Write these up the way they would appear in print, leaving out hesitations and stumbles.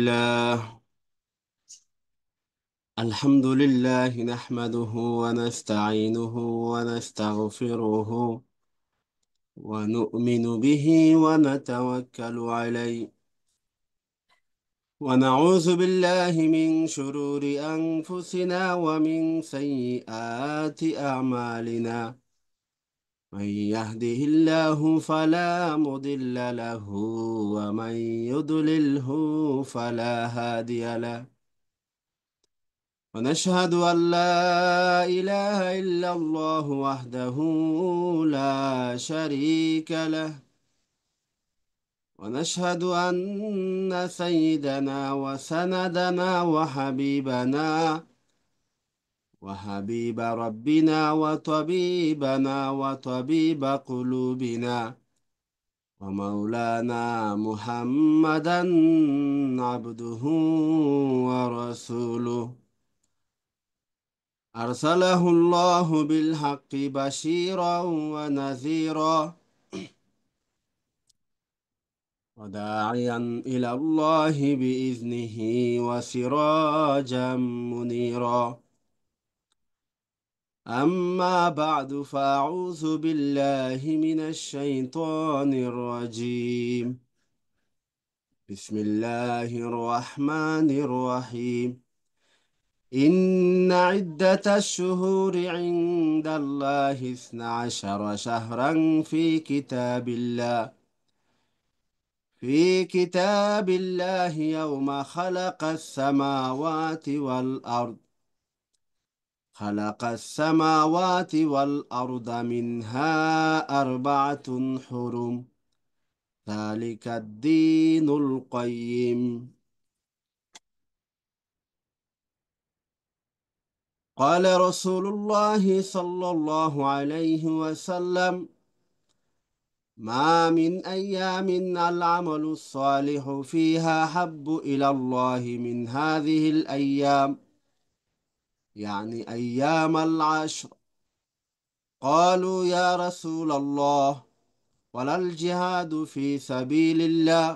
الله. الحمد لله نحمده ونستعينه ونستغفره ونؤمن به ونتوكل عليه ونعوذ بالله من شرور أنفسنا ومن سيئات أعمالنا. من يهده الله فلا مضل له ومن يضلله فلا هادي له. ونشهد أن لا إله إلا الله وحده لا شريك له. ونشهد أن سيدنا وسندنا وحبيب ربنا وطبيبنا وطبيب قلوبنا ومولانا محمدا عبده ورسوله. أرسله الله بالحق بشيرا ونذيرا وداعيا إلى الله بإذنه وسراجا منيرا. أما بعد فأعوذ بالله من الشيطان الرجيم. بسم الله الرحمن الرحيم. إن عدة الشهور عند الله 12 شهرا في كتاب الله يوم خلق السماوات والأرض منها 4 حرم. ذلك الدين القيم. قال رسول الله صلى الله عليه وسلم: ما من أيام العمل الصالح فيها حب إلى الله من هذه الأيام، يعني أيام العشر. قالوا يا رسول الله ولا الجهاد في سبيل الله؟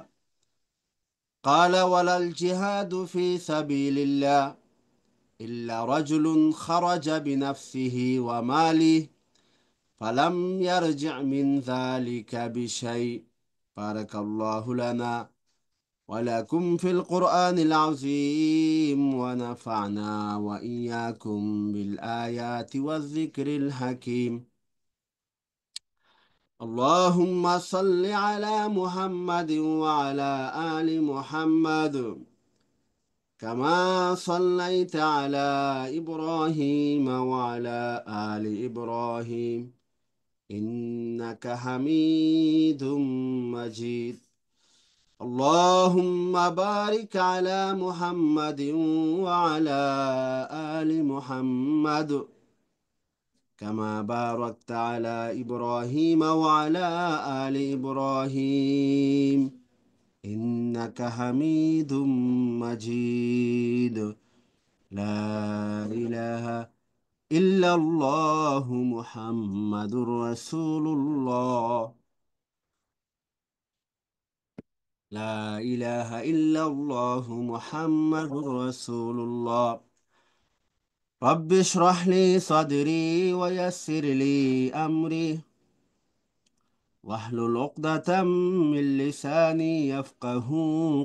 قال ولا الجهاد في سبيل الله إلا رجل خرج بنفسه وماله فلم يرجع من ذلك بشيء. بارك الله لنا ولكم في القرآن العظيم ونفعنا وإياكم بالآيات والذكر الحكيم. اللهم صل على محمد وعلى آل محمد كما صليت على إبراهيم وعلى آل إبراهيم إنك حميد مجيد. اللهم بارك على محمد وعلى آل محمد كما باركت على إبراهيم وعلى آل إبراهيم إنك حميد مجيد. لا إله إلا الله محمد رسول الله. لا إله إلا الله محمد رسول الله. رب اشرح لي صدري ويسر لي أمري واحلل عقدة من لساني يفقه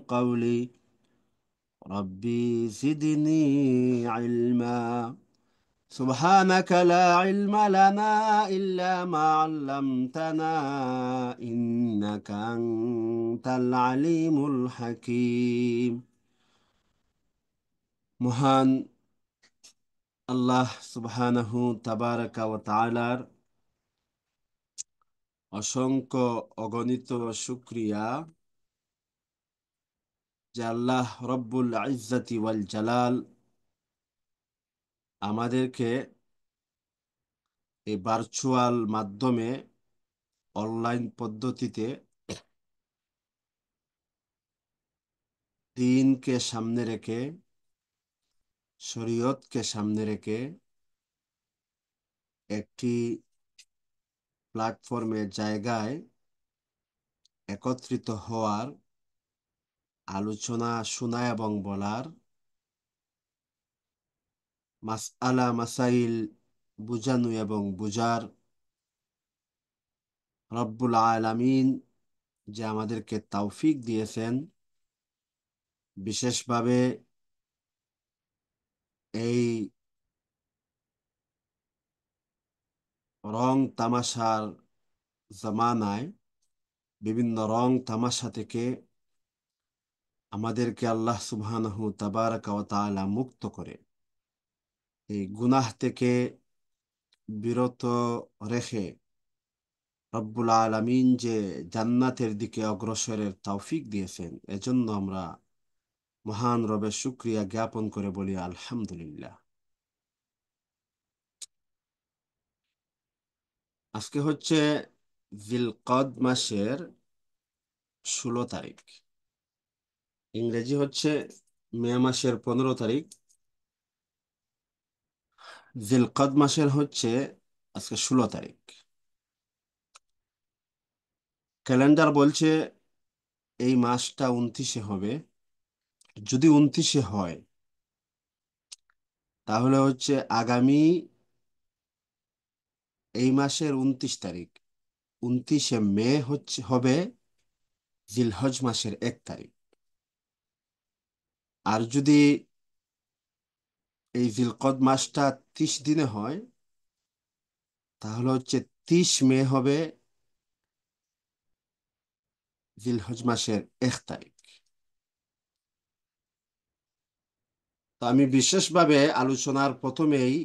قولي. ربي زدني علما. سبحانك لا علم لنا إلا ما علمتنا إنك أنت العليم الحكيم. মহান আল্লাহ সুবহানাহু তাবারাকা ওয়া তাআলার অসংখ্য অগণিত শুকরিয়া যে আল্লাহ রব্বুল ইজ্জতি ওয়াল জালাল আমাদেরকে এই ভার্চুয়াল মাধ্যমে অনলাইন পদ্ধতিতে দ্বীনকে সামনে রেখে শরীয়তকে সামনে রেখে একটি প্ল্যাটফর্মের জায়গায় একত্রিত হওয়ার আলোচনা শোনা এবং বলার, মাসআলা মাসাইল বুঝানো এবং বুঝার রব্বুল আলামিন যে আমাদেরকে তৌফিক দিয়েছেন, বিশেষভাবে এই রং তামাশার জামানায় বিভিন্ন রং তামাশা থেকে আমাদেরকে আল্লাহ সুবহানাহু তাবারাকা ওয়া তাআলা মুক্ত করে এই গুনাহ থেকে বিরত রেখে রব্বুল আলামিন যে জান্নাতের দিকে অগ্রসরের তৌফিক দিয়েছেন, এজন্য আমরা মহান রবের শুকরিয়া জ্ঞাপন করে বলি আলহামদুলিল্লাহ। আজকে হচ্ছে জিলকদ মাসের 16 তারিখ, ইংরেজি হচ্ছে মে মাসের 15 তারিখ। জিলকদ মাসের হচ্ছে আজকে 16 তারিখ। ক্যালেন্ডার বলছে এই মাসটা 29-এ হবে। যদি 29-এ হয় তাহলে হচ্ছে আগামী এই মাসের 29 তারিখ, 29শে মে হবে জিলহজ মাসের 1 তারিখ। আর যদি এই জিলকদ মাসটা 30 দিনে হয় তাহলে হচ্ছে 30 মে হবে জিলহজ মাসের 1 তারিখ। তো আমি বিশেষভাবে আলোচনার প্রথমেই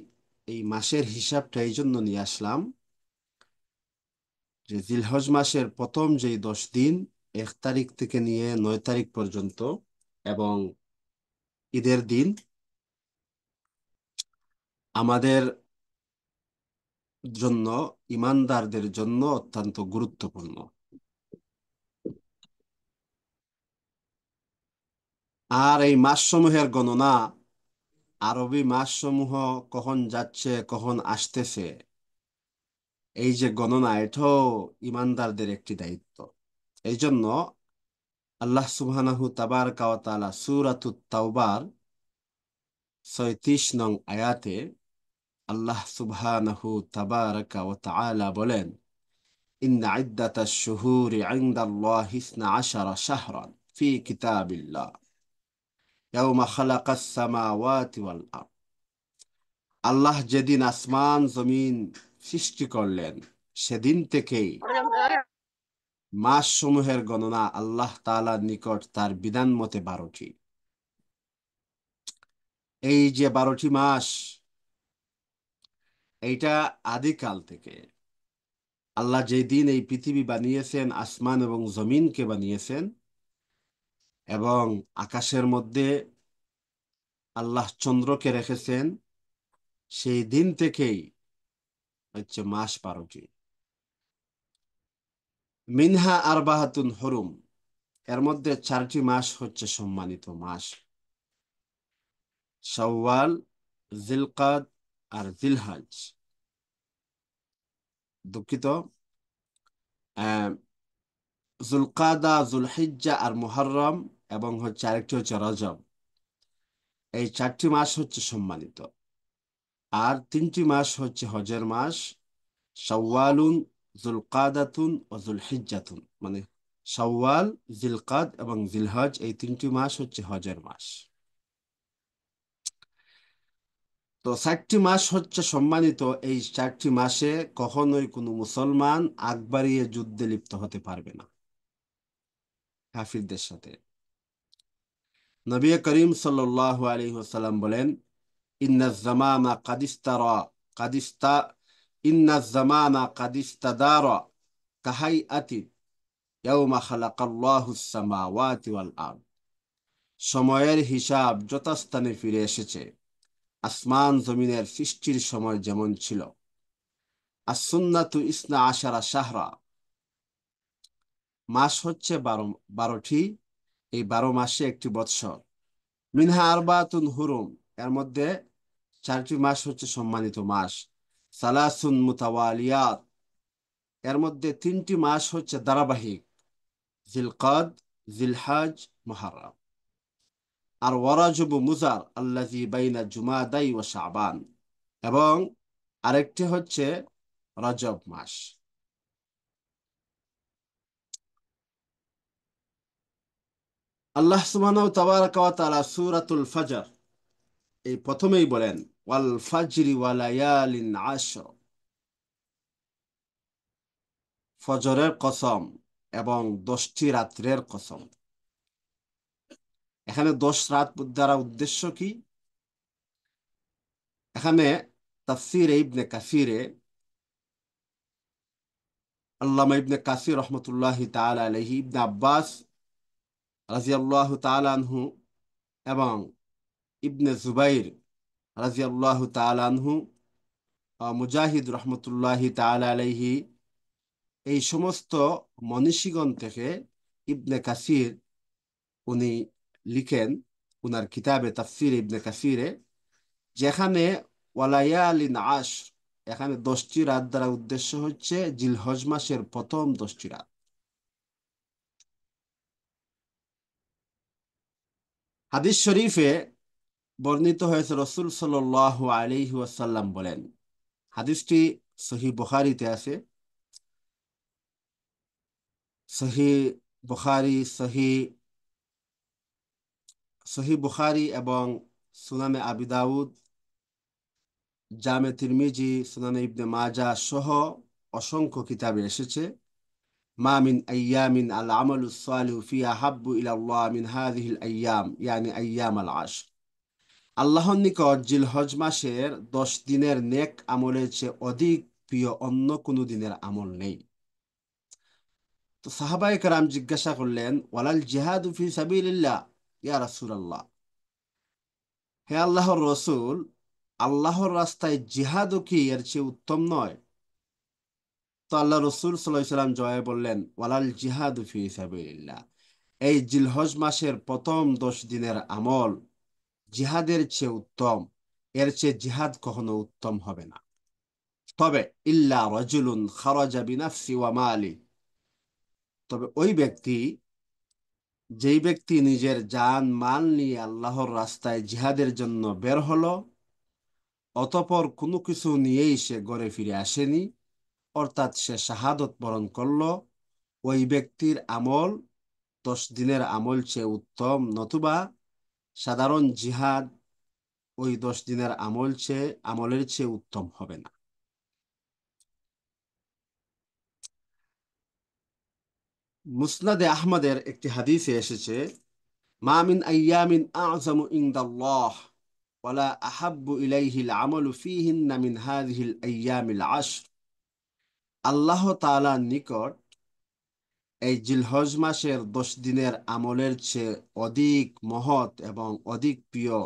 এই মাসের হিসাবটা এই জন্য নিয়ে আসলাম যে জিলহজ মাসের প্রথম যেই 10 দিন, 1 তারিখ থেকে নিয়ে 9 তারিখ পর্যন্ত, এবং ঈদের দিন আমাদের জন্য, ইমানদারদের জন্য অত্যন্ত গুরুত্বপূর্ণ। আর এই মাসসমূহের গণনা, আরবি মাসসমূহ কখন যাচ্ছে কখন আসতেছে, এই যে গণনা, এটাও ইমানদারদের একটি দায়িত্ব। এই জন্য আল্লাহ সুবহানাহু তাবারকা ওয়া তাআলা সূরাতুত তাওবার 36 নং আয়াতে আল্লাহ সুবহানাহু তাবারকা ওয়া তাআলা বলেন, ইন্না ইদ্দাতাশ শুহুরি ইনদাল্লাহি 12 শাহরান ফি কিতাবিল্লাহ ইয়াওমা খালাকাস সামাওয়াতি ওয়াল আরদ। আল্লাহ যেদিন আসমান জমিন সৃষ্টি করলেন সেদিন থেকেই মাস সমূহের গণনা আল্লাহ তাআলার নিকট তার বিধান মতে 12টি। এই যে 12টি মাস, এইটা আদিকাল থেকে আল্লাহ যেই দিন এই পৃথিবী বানিয়েছেন, আসমান এবং জমিনকে বানিয়েছেন, এবং আকাশের মধ্যে আল্লাহ চন্দ্রকে রেখেছেন, সেই দিন থেকেই হচ্ছে মাস 12টি। মিনহা আরবাহাতুন হুরুম, এর মধ্যে 4টি মাস হচ্ছে সম্মানিত মাস: শাওয়াল, জিলকাদ আর জিলহজ। দুঃখিত, আহ জুলকাদা, জুলহিজ্জা আর মুহররম, এবং হচ্ছে আরেকটি হচ্ছে রজব। এই 4টি মাস হচ্ছে সম্মানিত। আর 3টি মাস হচ্ছে হজের মাস: শাওয়ালুন, জুলকাদাতুন ও জুলহিজ্জাতুন। মানে শাওয়াল, জিলকাদ এবং জিলহজ, এই 3টি মাস হচ্ছে হজের মাস। তো 4টি মাস হচ্ছে সম্মানিত। এই 4টি মাসে কখনোই কোনো মুসলমান আগ বাড়িয়ে যুদ্ধে লিপ্ত হতে পারবে না কাফিরদের সাথে। নবী করিম সাল্লাল্লাহু আলাইহি ওয়াসাল্লাম বলেন, ইন্নাজ জামানা কাদিস্তারা কাদিস্তা ইন্নাজ জামানা কাদিস্তাদারা কাহাইআতি ইয়াউমা খালাকাল্লাহুস সামাওয়াতি ওয়াল আরদ। সময়ের হিসাব যথাস্থানে ফিরে এসেছে, আসমান জমিনের সৃষ্টির সময় যেমন ছিল। as-sunnatu ইসনা আশারা শাহরা, মাস হচ্ছে 12টি। এই 12 মাসে একটি বৎসর। মিনহা আরবাতুন হুরুম, এর মধ্যে 4টি মাস হচ্ছে সম্মানিত মাস। সালাসুন মুতাওয়ালিয়াত, এর মধ্যে 3টি মাস হচ্ছে ধারাবাহিক: জিলকাদ, জিলহাজ, মুহাররম। আর ওয়ারাজব মুজার আল্লাযী বাইনা জুমাদাই ওয়া শাবান, এবং আরেকটি হচ্ছে রজব মাস। আল্লাহ সুবহানাহু তাবারাকা ওয়া তাআলা সূরাতুল ফজর এই প্রথমেই বলেন, ওয়াল ফাজরি ওয়া লায়ালিন আশর, ফজরের কসম এবং 10টি রাত্রের কসম। এখানে 10 রাত দ্বারা উদ্দেশ্য কি? এখানে তাফসীরে ইবনে কাসিরে, আল্লামা ইবনে কাসির রহমতুল্লাহি তাআলা আলাইহি, ইবনে আব্বাস রাদিয়াল্লাহু তাআলা আনহু এবং ইবনে জুবাইর রাদিয়াল্লাহু তাআলা আনহু, মুজাহিদ রহমতুল্লাহি তাআলা আলাইহি, এই সমস্ত মনীষীগণ থেকে ইবনে কাসির উনি লিখেন উনার কিতাবে তাফসীর ইবনে কাসিরে, যেখানে ওয়ালায়ালিন আশর, এখানে 10টি রাত দ্বারা উদ্দেশ্য হচ্ছে জিলহজ মাসের প্রথম 10টি রাত। হাদিস শরীফে বর্ণিত হয়েছে, রাসূল সাল্লাল্লাহু আলাইহি ওয়াসাল্লাম বলেন, হাদিসটি সহিহ বুখারীতে আছে। সহিহ বুখারী, সহিহ বুখারী এবং সুনানে আবি দাউদ, জামে তিরমিজি, সুনানে ইবনে মাজাহ সহ অসংখ্য কিতাবে এসেছে, মা মিন আইয়ামিন আল আমালুস সালিহু ফিহা হাব্বু ইলাল্লাহ মিন হাযিহিল আইয়াম, ইয়ানি আইয়াম আল আশর। আল্লাহর নিকট জিলহজ মাসের 10 দিনের নেক আমলের চেয়ে অধিক প্রিয় অন্য কোনো দিনের আমল নেই। তো সাহাবায়ে কেরাম জিজ্ঞাসা করলেন, ওয়ালাল জিহাদু ফি সাবিলিল্লাহ ইয়া রাসূলুল্লাহ, হে আল্লাহর রসুল, আল্লাহর রাস্তায় জিহাদও কি এর চেয়ে উত্তম নয়? তো আল্লাহ রসুল সাল্লাল্লাহু আলাইহি সাল্লাম জবাবে বললেন, ওয়ালাল জিহাদু ফি সাবিলিল্লাহ, এই জিলহজ মাসের প্রথম 10 দিনের আমল জিহাদের চেয়ে উত্তম, এর চেয়ে জিহাদ কখনো উত্তম হবে না। তবে ইল্লা রাজুলুন খারাজা বিনাফসি ওয়া মালি, তবে ওই ব্যক্তি, যেই ব্যক্তি নিজের জান মাল নিয়ে আল্লাহর রাস্তায় জিহাদের জন্য বের হলো, অতঃপর কোনো কিছু নিয়েই সে ঘরে ফিরে আসেনি, অর্থাৎ সে শাহাদত বরণ করলো, ওই ব্যক্তির আমল 10 দিনের আমল চেয়ে উত্তম, নতুবা সাধারণ জিহাদ ওই 10 দিনের আমলের চেয়ে উত্তম হবে না। মুসনাদে আহমদের একটি হাদিসে এসেছে, মা মিন আইয়ামিন আ'যামু ইনদাল্লাহ ওয়ালা আহাব্বু ইলাইহিল আমালু ফীহিন্না মিন হাযিহিল আইয়ামিল আশর, আল্লাহ তাআলার নিকট এই জিলহজ মাসের 10 দিনের আমলের চেয়ে অধিক মহৎ এবং অধিক প্রিয়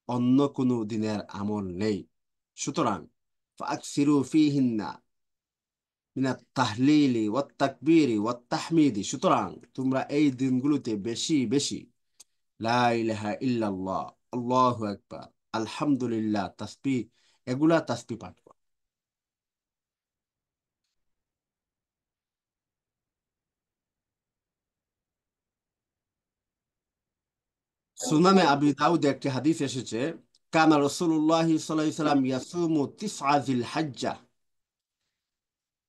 অন্য কোনো দিনের আমল নেই। সুতরাং ফাকসিরু ফীহিন্না মিনাত তাহলিলি ওয়াত তাকবীরি ওয়াত তাহমিদি, সুতরাং তোমরা এই দিনগুলোতে বেশি বেশি লা ইলাহা ইল্লাল্লাহ, আল্লাহু আকবার, আলহামদুলিল্লাহ, তাসবিহ, এগুলা তাসবিহ পাঠ করো। সুনানে আবি দাউদে একটি হাদিস এসেছে, কানা রাসূলুল্লাহ সাল্লাল্লাহু আলাইহি সাল্লাম ইয়াসুমু তিসআ যিল হাজ্জা,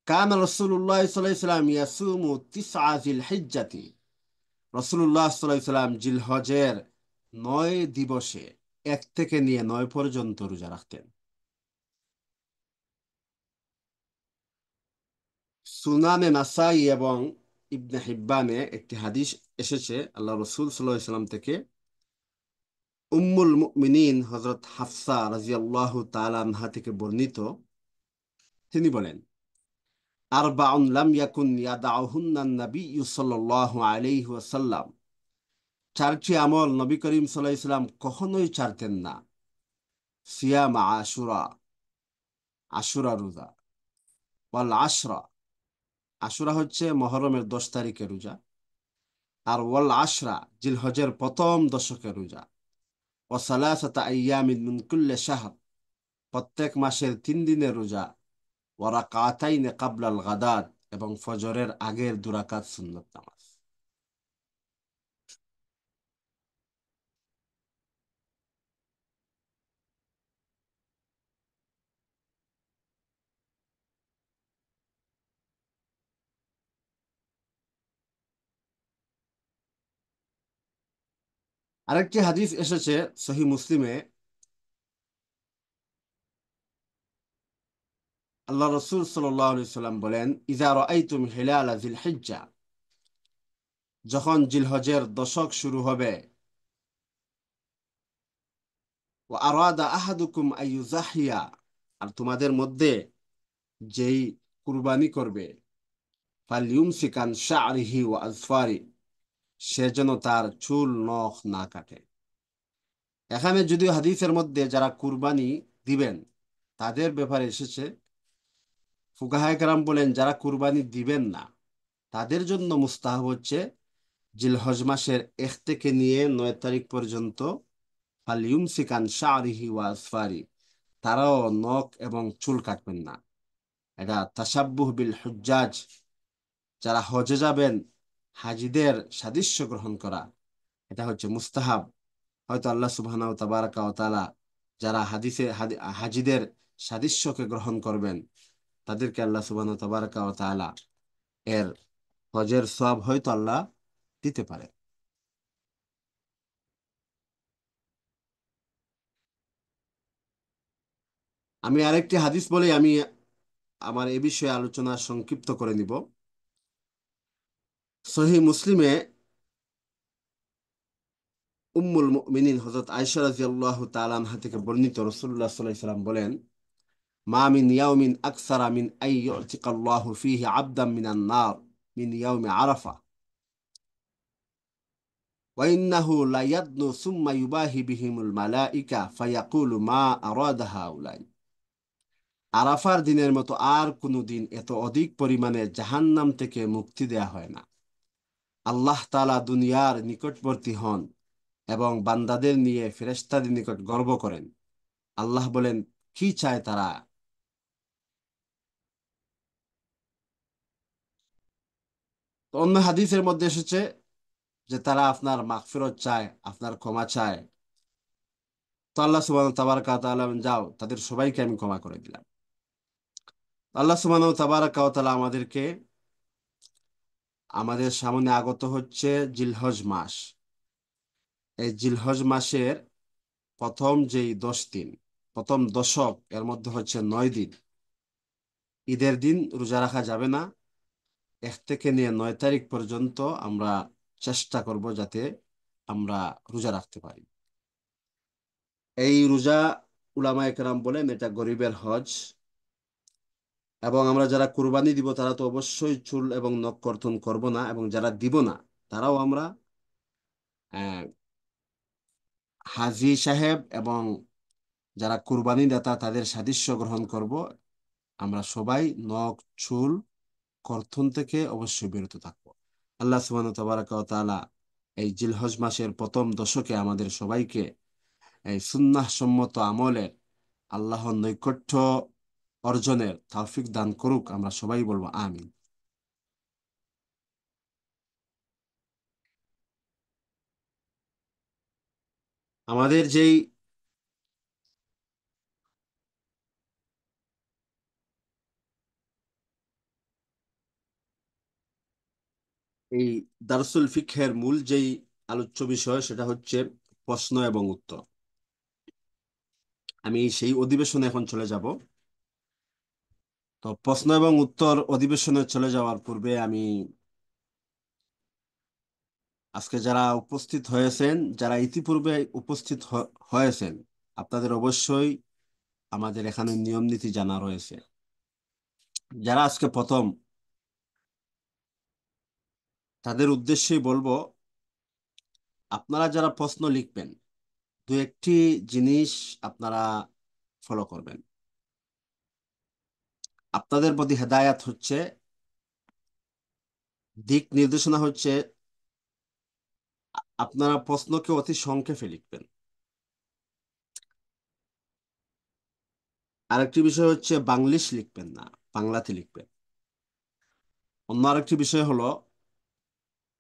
কানা রাসূলুল্লাহ সাল্লাল্লাহু আলাইহি সাল্লাম ইয়াসুমু তিসআ যিল হিজ্জাতি, রাসূলুল্লাহ সাল্লাল্লাহু আলাইহি সাল্লাম জিলহজের 9 দিবসে 1 থেকে নিয়ে 9 পর্যন্ত রোজা রাখতেন। সুনানে নাসাই এবং ইবনে হিব্বানে একটি হাদিস এসেছে আল্লাহ রসুল সাল্লাল্লাহু আলাইহি সাল্লাম থেকে, উম্মুল মুমিনিন হযরত হাফসা রাদিয়াল্লাহু তাআলা আনহা থেকে বর্ণিত, তিনি বলেন, আরবাউন লাম ইয়াকুন ইয়াদাউহুন্না নবিয়্যু সাল্লাল্লাহু আলাইহি ওয়াসাল্লাম, 4টি আমল নবী করিম সাল্লাল্লাহু আলাইহি সাল্লাম কখনোই ছাড়তেন না। সিয়াম আশুরা, আশুরা রোজা, ওয়াল আশরা, আশুরা হচ্ছে মুহররমের 10 তারিখের রোজা, আর ওয়াল আশরা জিলহজের প্রথম দশকের রোজা, ও সালাসাতা আইয়ামিন মিন কুল্লি শাহর, প্রত্যেক মাসের 3 দিনের রোজা, ওয়া রাকাতাইন ক্বাবলাল গাদাত, এবং ফজরের আগের 2 রাকাত সুন্নত নামাজ। আরেকটি হাদিস এসেছে সহি মুসলিমে, আল্লাহ রসুল সাল্লাল্লাহু আলাইহি সাল্লাম বলেন, ইযা রাআইতুম হিলালা যিল হিজ্জা, যখন জিলহজের দশক শুরু হবে, ওয়া আরাদা আহাদুকুম আইয়ুজাহিয়া, আর তোমাদের মধ্যে যেই কুরবানি করবে, ফালইউমসিকান শা'রিহি ওয়া আযফারি, সে যেন তার চুল নখ না কাটে। এখানে যদিও হাদিসের মধ্যে যারা কুরবানি দিবেন তাদের ব্যাপারে এসেছে, ফুকাহায়ে কেরাম বলেন যারা কুরবানি দিবেন না তাদের জন্য মুস্তাহাব হচ্ছে জিলহজ মাসের 1 থেকে নিয়ে 9 তারিখ পর্যন্ত ফালইউমসিকান শা'রিহি ওয়া আসফারি, তারাও নখ এবং চুল কাটবেন না। এটা তাশাব্বুহ বিল হুজ্জাজ, যারা হজে যাবেন হাজিদের সাদৃশ্য গ্রহণ করা, এটা হচ্ছে মুস্তাহাব। হয়তো আল্লাহ সুবহানাহু ওয়া তাবারাকা ওয়া তাআলা যারা হাজিদের সাদৃশ্যকে গ্রহণ করবেন তাদেরকে আল্লাহ সুবহানাহু ওয়া তাবারাকা ওয়া তাআলা এর হজের সওয়াব হয়তো আল্লাহ দিতে পারে। আমি আরেকটি হাদিস বলে আমি আমার এ বিষয়ে আলোচনা সংক্ষিপ্ত করে নিব। সহিহ মুসলিমে উম্মুল মুমিনিন হযরত আয়েশা রাদিয়াল্লাহু তাআলা আনহা থেকে বর্ণিত, রাসূলুল্লাহ সাল্লাল্লাহু আলাইহি সাল্লাম বলেন, মা মিন ইয়াউমিন আকসারা মিন আই ইউতিকাল্লাহু ফীহি আবদান মিনান নার মিন ইয়াউমি আরাফা ওয়া ইন্নাহু লা ইয়াদনু সুম্মা ইউবাহি বিহিমুল মালাইকা ফায়াকুলু মা আরাদা হাউলাই। আরাফার দিনের মতো আর কোনো দিন এত অধিক পরিমাণে জাহান্নাম থেকে মুক্তি দেয়া হয় না। আল্লাহ তাআলা দুনিয়ার নিকটবর্তী হন এবং বান্দাদের নিয়ে ফেরেশতাদের নিকট গর্ব করেন। আল্লাহ বলেন, কি চায় তারা? তো অন্য হাদিসের মধ্যে এসেছে যে তারা আপনার মাগফিরত চায়, আপনার ক্ষমা চায়। তো আল্লাহ সুবহানাহু তাবারাকা ওয়া তাআলা বলেন, যাও তাদের সবাইকে আমি ক্ষমা করে দিলাম। আল্লাহ সুবহানাহু তাবারাকা ওয়া তাআলা আমাদেরকে, আমাদের সামনে আগত হচ্ছে জিলহজ মাস। এই জিলহজ মাসের প্রথম যেই 10 দিন, প্রথম দশক, এর মধ্যে হচ্ছে 9 দিন। ঈদের দিন রোজা রাখা যাবে না। 1 থেকে নিয়ে 9 তারিখ পর্যন্ত আমরা চেষ্টা করব যাতে আমরা রোজা রাখতে পারি। এই রোজা উলামায়ে কেরাম বলেন এটা গরিবের হজ। এবং আমরা যারা কুরবানি দিব তারা তো অবশ্যই চুল এবং নখ কর্তন করব না, এবং যারা দিব না তারাও আমরা আহ, হাজি সাহেব এবং যারা কুরবানি দাতা তাদের সাদৃশ্য গ্রহণ করব। আমরা সবাই নখ চুল কর্তন থেকে অবশ্যই বিরত থাকবো। আল্লাহ সুবহানাহু ওয়া তাবারাকা ওয়া তাআলা এই জিলহজ মাসের প্রথম দশকে আমাদের সবাইকে এই সুন্নাহ সম্মত আমলের, আল্লাহর নৈকট্য অর্জনের তৌফিক দান করুক। আমরা সবাই বলবো আমিন। আমাদের যেই এই দারসুল ফিকহের মূল যেই আলোচ্য বিষয় সেটা হচ্ছে প্রশ্ন এবং উত্তর। আমি সেই অধিবেশনে এখন চলে যাব। তো প্রশ্ন এবং উত্তর অধিবেশনে চলে যাওয়ার পূর্বে আমি আজকে যারা উপস্থিত হয়েছেন, যারা ইতিপূর্বে উপস্থিত হয়েছেন, আপনাদের অবশ্যই আমাদের এখানে নিয়ম নীতি জানা রয়েছে। যারা আজকে প্রথম, তাদের উদ্দেশ্যেই বলবো, আপনারা যারা প্রশ্ন লিখবেন 2-1টি জিনিস আপনারা ফলো করবেন। আপনাদের প্রতি হেদায়াত হচ্ছে, দিক নির্দেশনা হচ্ছে, আপনারা প্রশ্নকে অতি সংক্ষেপে লিখবেন। আরেকটি বিষয় হচ্ছে বাংলিশ লিখবেন না, বাংলাতে লিখবেন। অন্য আরেকটি বিষয় হলো,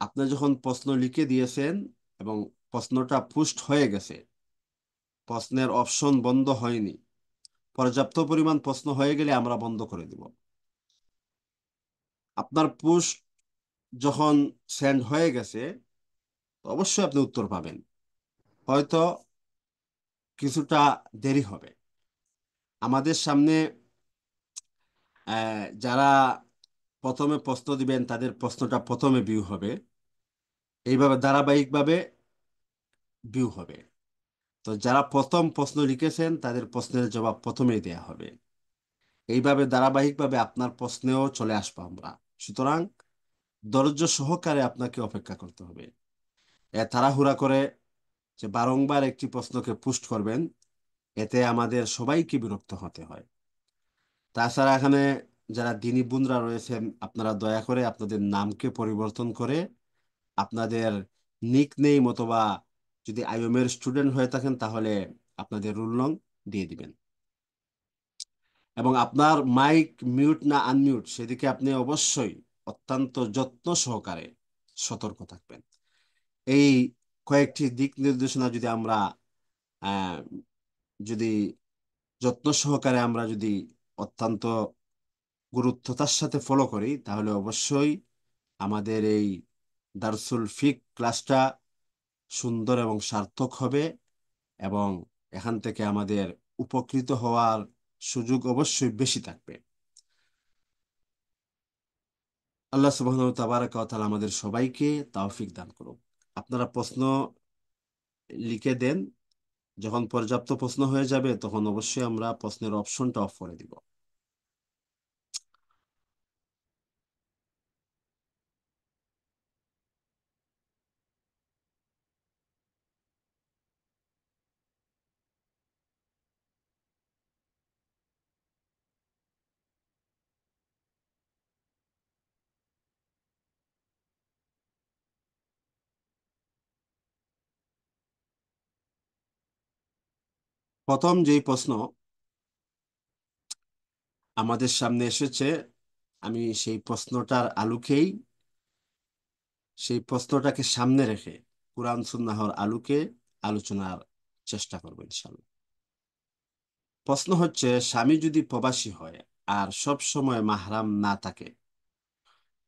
আপনি যখন প্রশ্ন লিখে দিয়েছেন এবং প্রশ্নটা পুস্ট হয়ে গেছে, প্রশ্নের অপশন বন্ধ হয়নি, পর্যাপ্ত পরিমাণ প্রশ্ন হয়ে গেলে আমরা বন্ধ করে দিব। আপনার পুস্ট যখন সেন্ড হয়ে গেছে তো অবশ্যই আপনি উত্তর পাবেন। হয়তো কিছুটা দেরি হবে। আমাদের সামনে যারা প্রথমে প্রশ্ন দিবেন তাদের প্রশ্নটা প্রথমে ভিউ হবে, এইভাবে ধারাবাহিকভাবে ভিউ হবে। তো যারা প্রথম প্রশ্ন লিখেছেন তাদের প্রশ্নের জবাব প্রথমেই দেয়া হবে। এইভাবে ধারাবাহিকভাবে আপনার প্রশ্নেও চলে আসবো আমরা। সুতরাং ধৈর্য সহকারে আপনাকে অপেক্ষা করতে হবে। তাড়াহুড়া করে যে বারংবার একটি প্রশ্নকে পুষ্ট করবেন, এতে আমাদের সবাইকে বিরক্ত হতে হয়। তাছাড়া এখানে যারা দিনী বোনরা রয়েছেন, আপনারা দয়া করে আপনাদের নামকে পরিবর্তন করে আপনাদের নিক নেম অথবা যদি আইএমের স্টুডেন্ট হয়ে থাকেন তাহলে আপনাদের রুল নং দিয়ে দিবেন। এবং আপনার মাইক মিউট না আনমিউট সেদিকে আপনি অবশ্যই অত্যন্ত যত্ন সহকারে সতর্ক থাকবেন। এই কয়েকটি দিক নির্দেশনা যদি আমরা আহ, যদি যত্ন সহকারে আমরা যদি অত্যন্ত গুরুত্বতার সাথে ফলো করি তাহলে অবশ্যই আমাদের এই দারসুল ফিক ক্লাসটা সুন্দর এবং সার্থক হবে, এবং এখান থেকে আমাদের উপকৃত হওয়ার সুযোগ অবশ্যই বেশি থাকবে। আল্লাহ সুবহানাহু ওয়া তাআলা আমাদের সবাইকে তৌফিক দান করুন। আপনারা প্রশ্ন লিখে দেন, যখন পর্যাপ্ত প্রশ্ন হয়ে যাবে তখন অবশ্যই আমরা প্রশ্নের অপশনটা অফ করে দিব। প্রথম যেই প্রশ্ন আমাদের সামনে এসেছে, আমি সেই প্রশ্নটার আলোকেই, সেই প্রশ্নটাকে সামনে রেখে কুরআন সুন্নাহর আলোকে আলোচনার চেষ্টা করবো ইনশাল্লাহ। প্রশ্ন হচ্ছে, স্বামী যদি প্রবাসী হয় আর সব সময় মাহরাম না থাকে,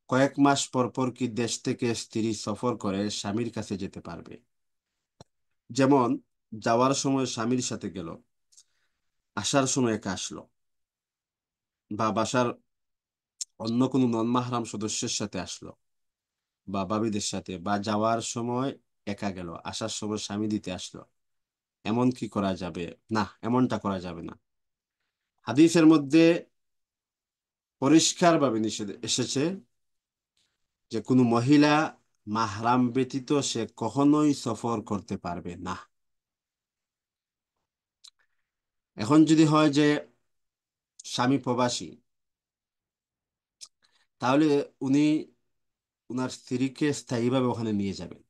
কয়েক মাস পর পর কি দেশ থেকে স্ত্রী সফর করে স্বামীর কাছে যেতে পারবে? যেমন যাওয়ার সময় স্বামীর সাথে গেল, আসার সময় একা আসলো, বা বাসার অন্য কোনো নন মাহরাম সদস্যের সাথে আসলো, বা ভাবিদের সাথে, বা যাওয়ার সময় একা গেল, আসার সময় স্বামী দিতে আসলো। এমন কি করা যাবে? না, এমনটা করা যাবে না। হাদিসের মধ্যে পরিষ্কারভাবে নিষেধ এসেছে যে কোনো মহিলা মাহরাম ব্যতীত সে কখনোই সফর করতে পারবে না। এখন যদি হয় যে স্বামী প্রবাসী, তাহলে উনি উনার স্ত্রীকে স্থায়ীভাবে ওখানে নিয়ে যাবেন,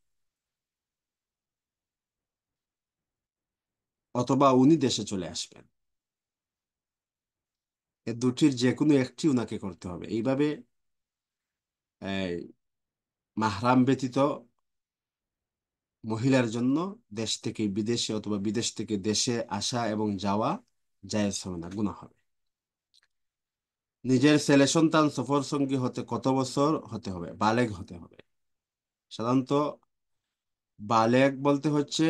অথবা উনি দেশে চলে আসবেন। এ দুটির যে কোনো একটি উনাকে করতে হবে। এইভাবে এই মাহরাম ব্যতীত মহিলার জন্য দেশ থেকে বিদেশে অথবা বিদেশ থেকে দেশে আসা এবং যাওয়া জায়েজ হবে না, গুনাহ হবে। নিজের ছেলে সন্তান সফর সঙ্গী হতে কত বছর হতে হবে? বালেগ হতে হবে। সাধারণত বালেগ বলতে হচ্ছে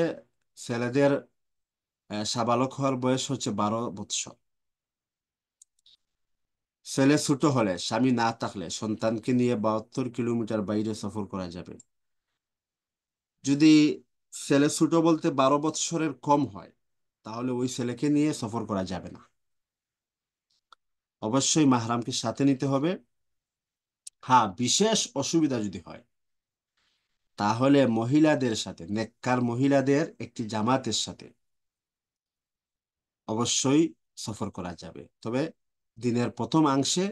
ছেলেদের সাবালক হওয়ার বয়স হচ্ছে 12 বৎসর। ছেলে ছোট হলে, স্বামী না থাকলে সন্তানকে নিয়ে 72 কিলোমিটার বাইরে সফর করা যাবে। যদি ছেলে ছোট বলতে 12 বৎসরের কম হয় তাহলে ওই ছেলেকে নিয়ে সফর করা যাবে না। অবশ্যই মাহরামকে সাথে নিতে হবে। হ্যাঁ, বিশেষ অসুবিধা যদি হয় তাহলে মহিলাদের সাথে, নেককার মহিলাদের একটি জামাতের সাথে অবশ্যই সফর করা যাবে। তবে দিনের প্রথম অংশে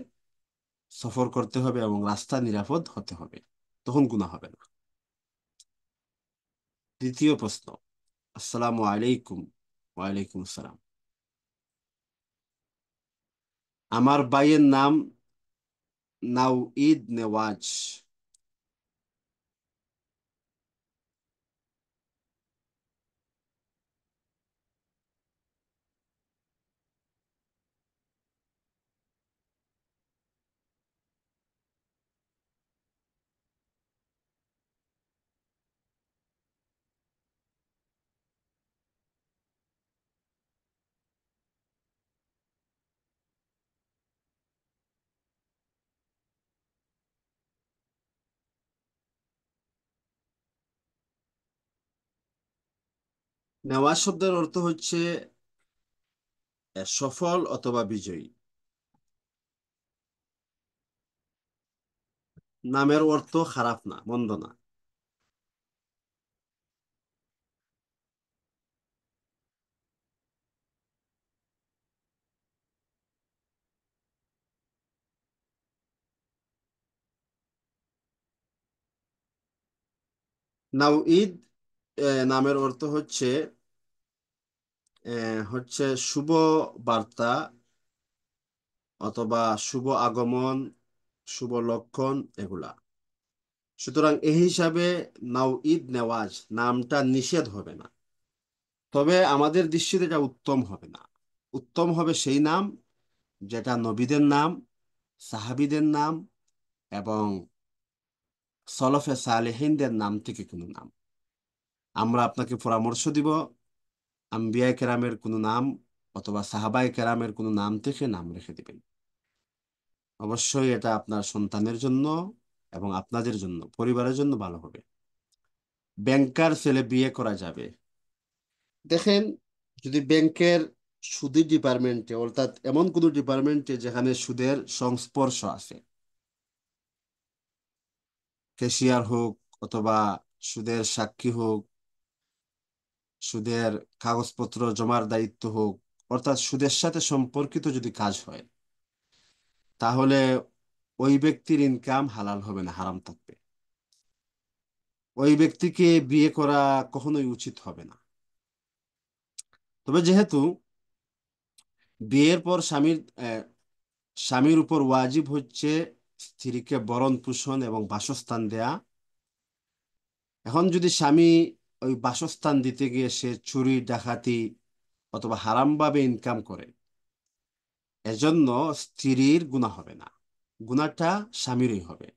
সফর করতে হবে এবং রাস্তা নিরাপদ হতে হবে, তখন গুনাহ হবে না। দ্বিতীয় প্রশ্ন। আসসালামু আলাইকুম। ওয়ালাইকুম আসসালাম। আমার ভাইয়ের নাম নাওঈদ নেওয়াজ। নেওয়াজ শব্দের অর্থ হচ্ছে সফল অথবা বিজয়ী। নামের অর্থ খারাপ না, মন্দ না। নাউঈদ নামের অর্থ হচ্ছে শুভ বার্তা অথবা শুভ আগমন, শুভ লক্ষণ, এগুলা। সুতরাং এই হিসাবে নাউঈদ নেওয়াজ নামটা নিষেধ হবে না, তবে আমাদের দৃষ্টিতে এটা উত্তম হবে না। উত্তম হবে সেই নাম যেটা নবীদের নাম, সাহাবীদের নাম এবং সলফে সালেহিনদের নাম থেকে কোনো নাম। আমরা আপনাকে পরামর্শ দিব আম্বিয়ায়ে কেরামের কোনো নাম অথবা সাহাবায়ে কেরামের কোনো নাম থেকে নাম রেখে দিবেন। অবশ্যই এটা আপনার সন্তানের জন্য এবং আপনাদের জন্য, পরিবারের জন্য ভালো হবে। ব্যাংকার ছেলে বিয়ে করা যাবে? দেখেন, যদি ব্যাংকের সুদের ডিপার্টমেন্টে, অর্থাৎ এমন কোনো ডিপার্টমেন্টে যেখানে সুদের সংস্পর্শ আছে, ক্যাশিয়ার হোক অথবা সুদের সাক্ষী হোক, সুদের কাগজপত্র জমার দায়িত্ব হোক, অর্থাৎ সুদের সাথে সম্পর্কিত যদি কাজ হয়, তাহলে ওই ব্যক্তির ইনকাম হালাল হবে না, হারাম থাকবে। ওই ব্যক্তিকে বিয়ে করা কখনোই উচিত হবে না। তবে যেহেতু বিয়ের পর স্বামীর উপর ওয়াজিব হচ্ছে স্ত্রীকে ভরণ পোষণ এবং বাসস্থান দেয়া। এখন যদি স্বামী ওই বাসস্থান দিতে গিয়ে সে চুরি ডাকাতি অথবা হারামভাবে ইনকাম করে, এজন্য স্ত্রীর গুনাহ হবে না, গুনাহটা স্বামীরই হবে।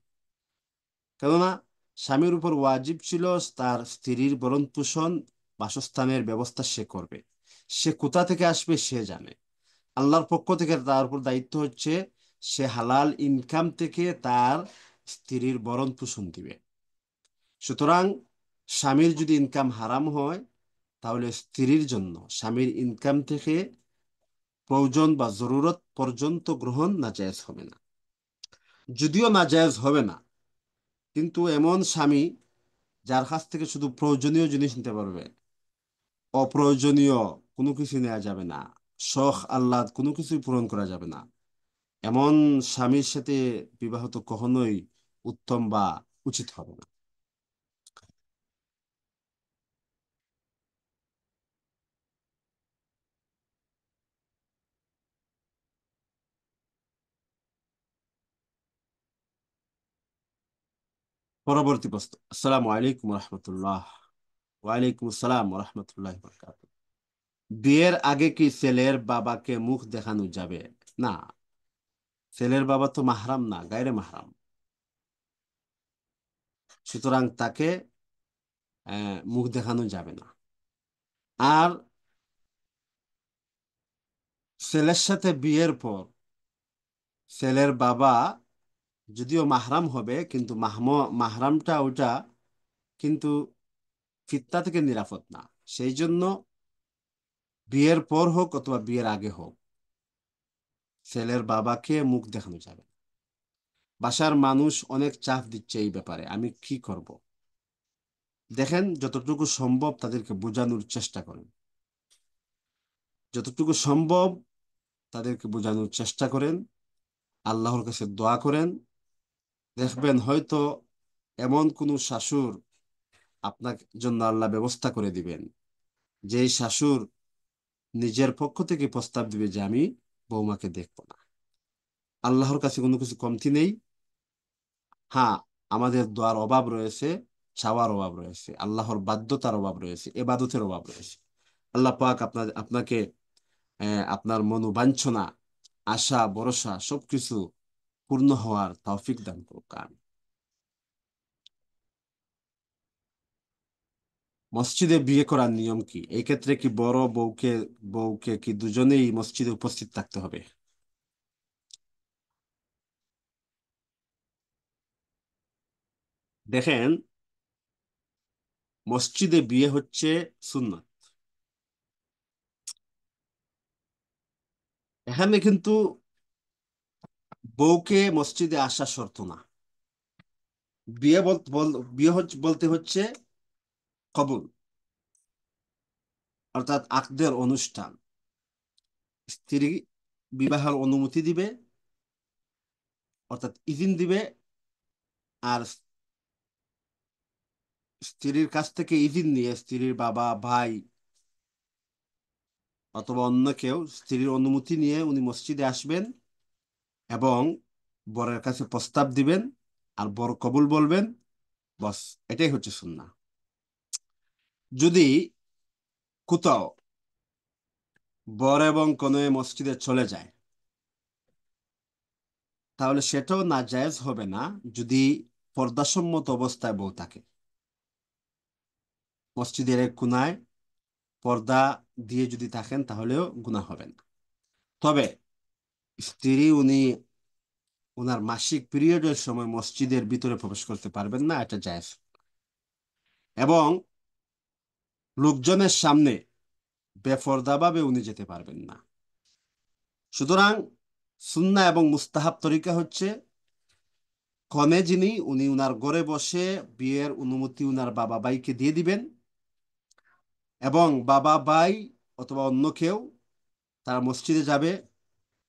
কেননা স্বামীর উপর ওয়াজিব ছিল তার স্ত্রীর ভরণ পোষণ, বাসস্থানের ব্যবস্থা সে করবে। সে কোথা থেকে আসবে সে জানে। আল্লাহর পক্ষ থেকে তার উপর দায়িত্ব হচ্ছে সে হালাল ইনকাম থেকে তার স্ত্রীর ভরণ পোষণ দিবে। সুতরাং স্বামীর যদি ইনকাম হারাম হয়, তাহলে স্ত্রীর জন্য স্বামীর ইনকাম থেকে প্রয়োজন বা জরুরত পর্যন্ত গ্রহণ নাজায়েজ হবে না। যদিও নাজায়েজ হবে না, কিন্তু এমন স্বামী যার কাছ থেকে শুধু প্রয়োজনীয় জিনিস নিতে পারবে, অপ্রয়োজনীয় কোনো কিছু নেওয়া যাবে না, শখ আহ্লাদ কোনো কিছুই পূরণ করা যাবে না, এমন স্বামীর সাথে বিবাহ তো কখনোই উত্তম বা উচিত হবে না। পরবর্তী প্রশ্ন। আসসালামু আলাইকুম রহমতুল্লাহ। ওয়ালাইকুম আসসালাম রহমতুল্লাহ বরকাত। বিয়ের আগে কি ছেলের বাবাকে মুখ দেখানো যাবে? না, ছেলের বাবা তো মাহরাম না, গায়রে মাহরাম। সুতরাং তাকে মুখ দেখানো যাবে না। আর ছেলের সাথে বিয়ের পর ছেলের বাবা যদিও মাহরাম হবে, কিন্তু মাহরামটা ওটা কিন্তু ফিতনা থেকে নিরাপদ না। সেই জন্য বিয়ের পর হোক অথবা বিয়ের আগে হোক, ছেলের বাবাকে মুখ দেখানো যাবে না। বাসার মানুষ অনেক চাপ দিচ্ছে এই ব্যাপারে, আমি কি করব? দেখেন, যতটুকু সম্ভব তাদেরকে বোঝানোর চেষ্টা করেন। যতটুকু সম্ভব তাদেরকে বোঝানোর চেষ্টা করেন, আল্লাহর কাছে দোয়া করেন। দেখবেন হয়তো এমন কোনো শাশুর আপনার জন্য আল্লাহ ব্যবস্থা করে দিবেন, যেই শাশুর নিজের পক্ষ থেকে প্রস্তাব দিবে যে আমি বৌমাকে দেখবো না। আল্লাহর কাছে কোনো কিছু কমতি নেই। হ্যাঁ, আমাদের দোয়ার অভাব রয়েছে, চাওয়ার অভাব রয়েছে, আল্লাহর বাধ্যতার অভাব রয়েছে, এবাদতের অভাব রয়েছে। আল্লাহ পাক আপনাকে আপনার মনোবাঞ্ছনা, আশা ভরসা সবকিছু পূর্ণ হওয়ার তৌফিক দান করুক, আমিন। মসজিদে বিয়ে করার নিয়ম কি? এই ক্ষেত্রে কি বড় বউকে বউকে কি দুজনেই মসজিদে উপস্থিত থাকতে হবে? দেখেন, মসজিদে বিয়ে হচ্ছে সুন্নাত। এখানে কিন্তু বউকে মসজিদে আসা শর্ত না। বিয়ে বিয়ে হচ্ছে বলতে হচ্ছে কবুল, অর্থাৎ আকদের অনুষ্ঠান। স্ত্রী বিবাহের অনুমতি দিবে, অর্থাৎ ইজিন দিবে, আর স্ত্রীর কাছ থেকে ইজিন নিয়ে স্ত্রীর বাবা, ভাই অথবা অন্য কেউ স্ত্রীর অনুমতি নিয়ে উনি মসজিদে আসবেন এবং বরের কাছে প্রস্তাব দিবেন, আর বর কবুল বলবেন। বস, এটাই হচ্ছে সুন্নাহ। যদি কোথাও বর এবং কনে মসজিদে চলে যায়, তাহলে সেটাও নাজায়েজ হবে না যদি পর্দাসম্মত অবস্থায় বউ থাকে। মসজিদের এক কোনায় পর্দা দিয়ে যদি থাকেন তাহলেও গুনাহ হবে না। তবে স্ত্রী উনার মাসিক পিরিয়ডের সময় মসজিদের ভিতরে প্রবেশ করতে পারবেন না, এটা জায়েজ। এবং লোকজনের সামনে বেপরদাভাবে উনি যেতে পারবেন না। সুতরাং সুন্নাহ এবং মুস্তাহাব তরিকা হচ্ছে, কনে যিনি উনি উনার ঘরে বসে বিয়ের অনুমতি উনার বাবা ভাইকে দিয়ে দিবেন, এবং বাবা ভাই অথবা অন্য কেউ তারা মসজিদে যাবে,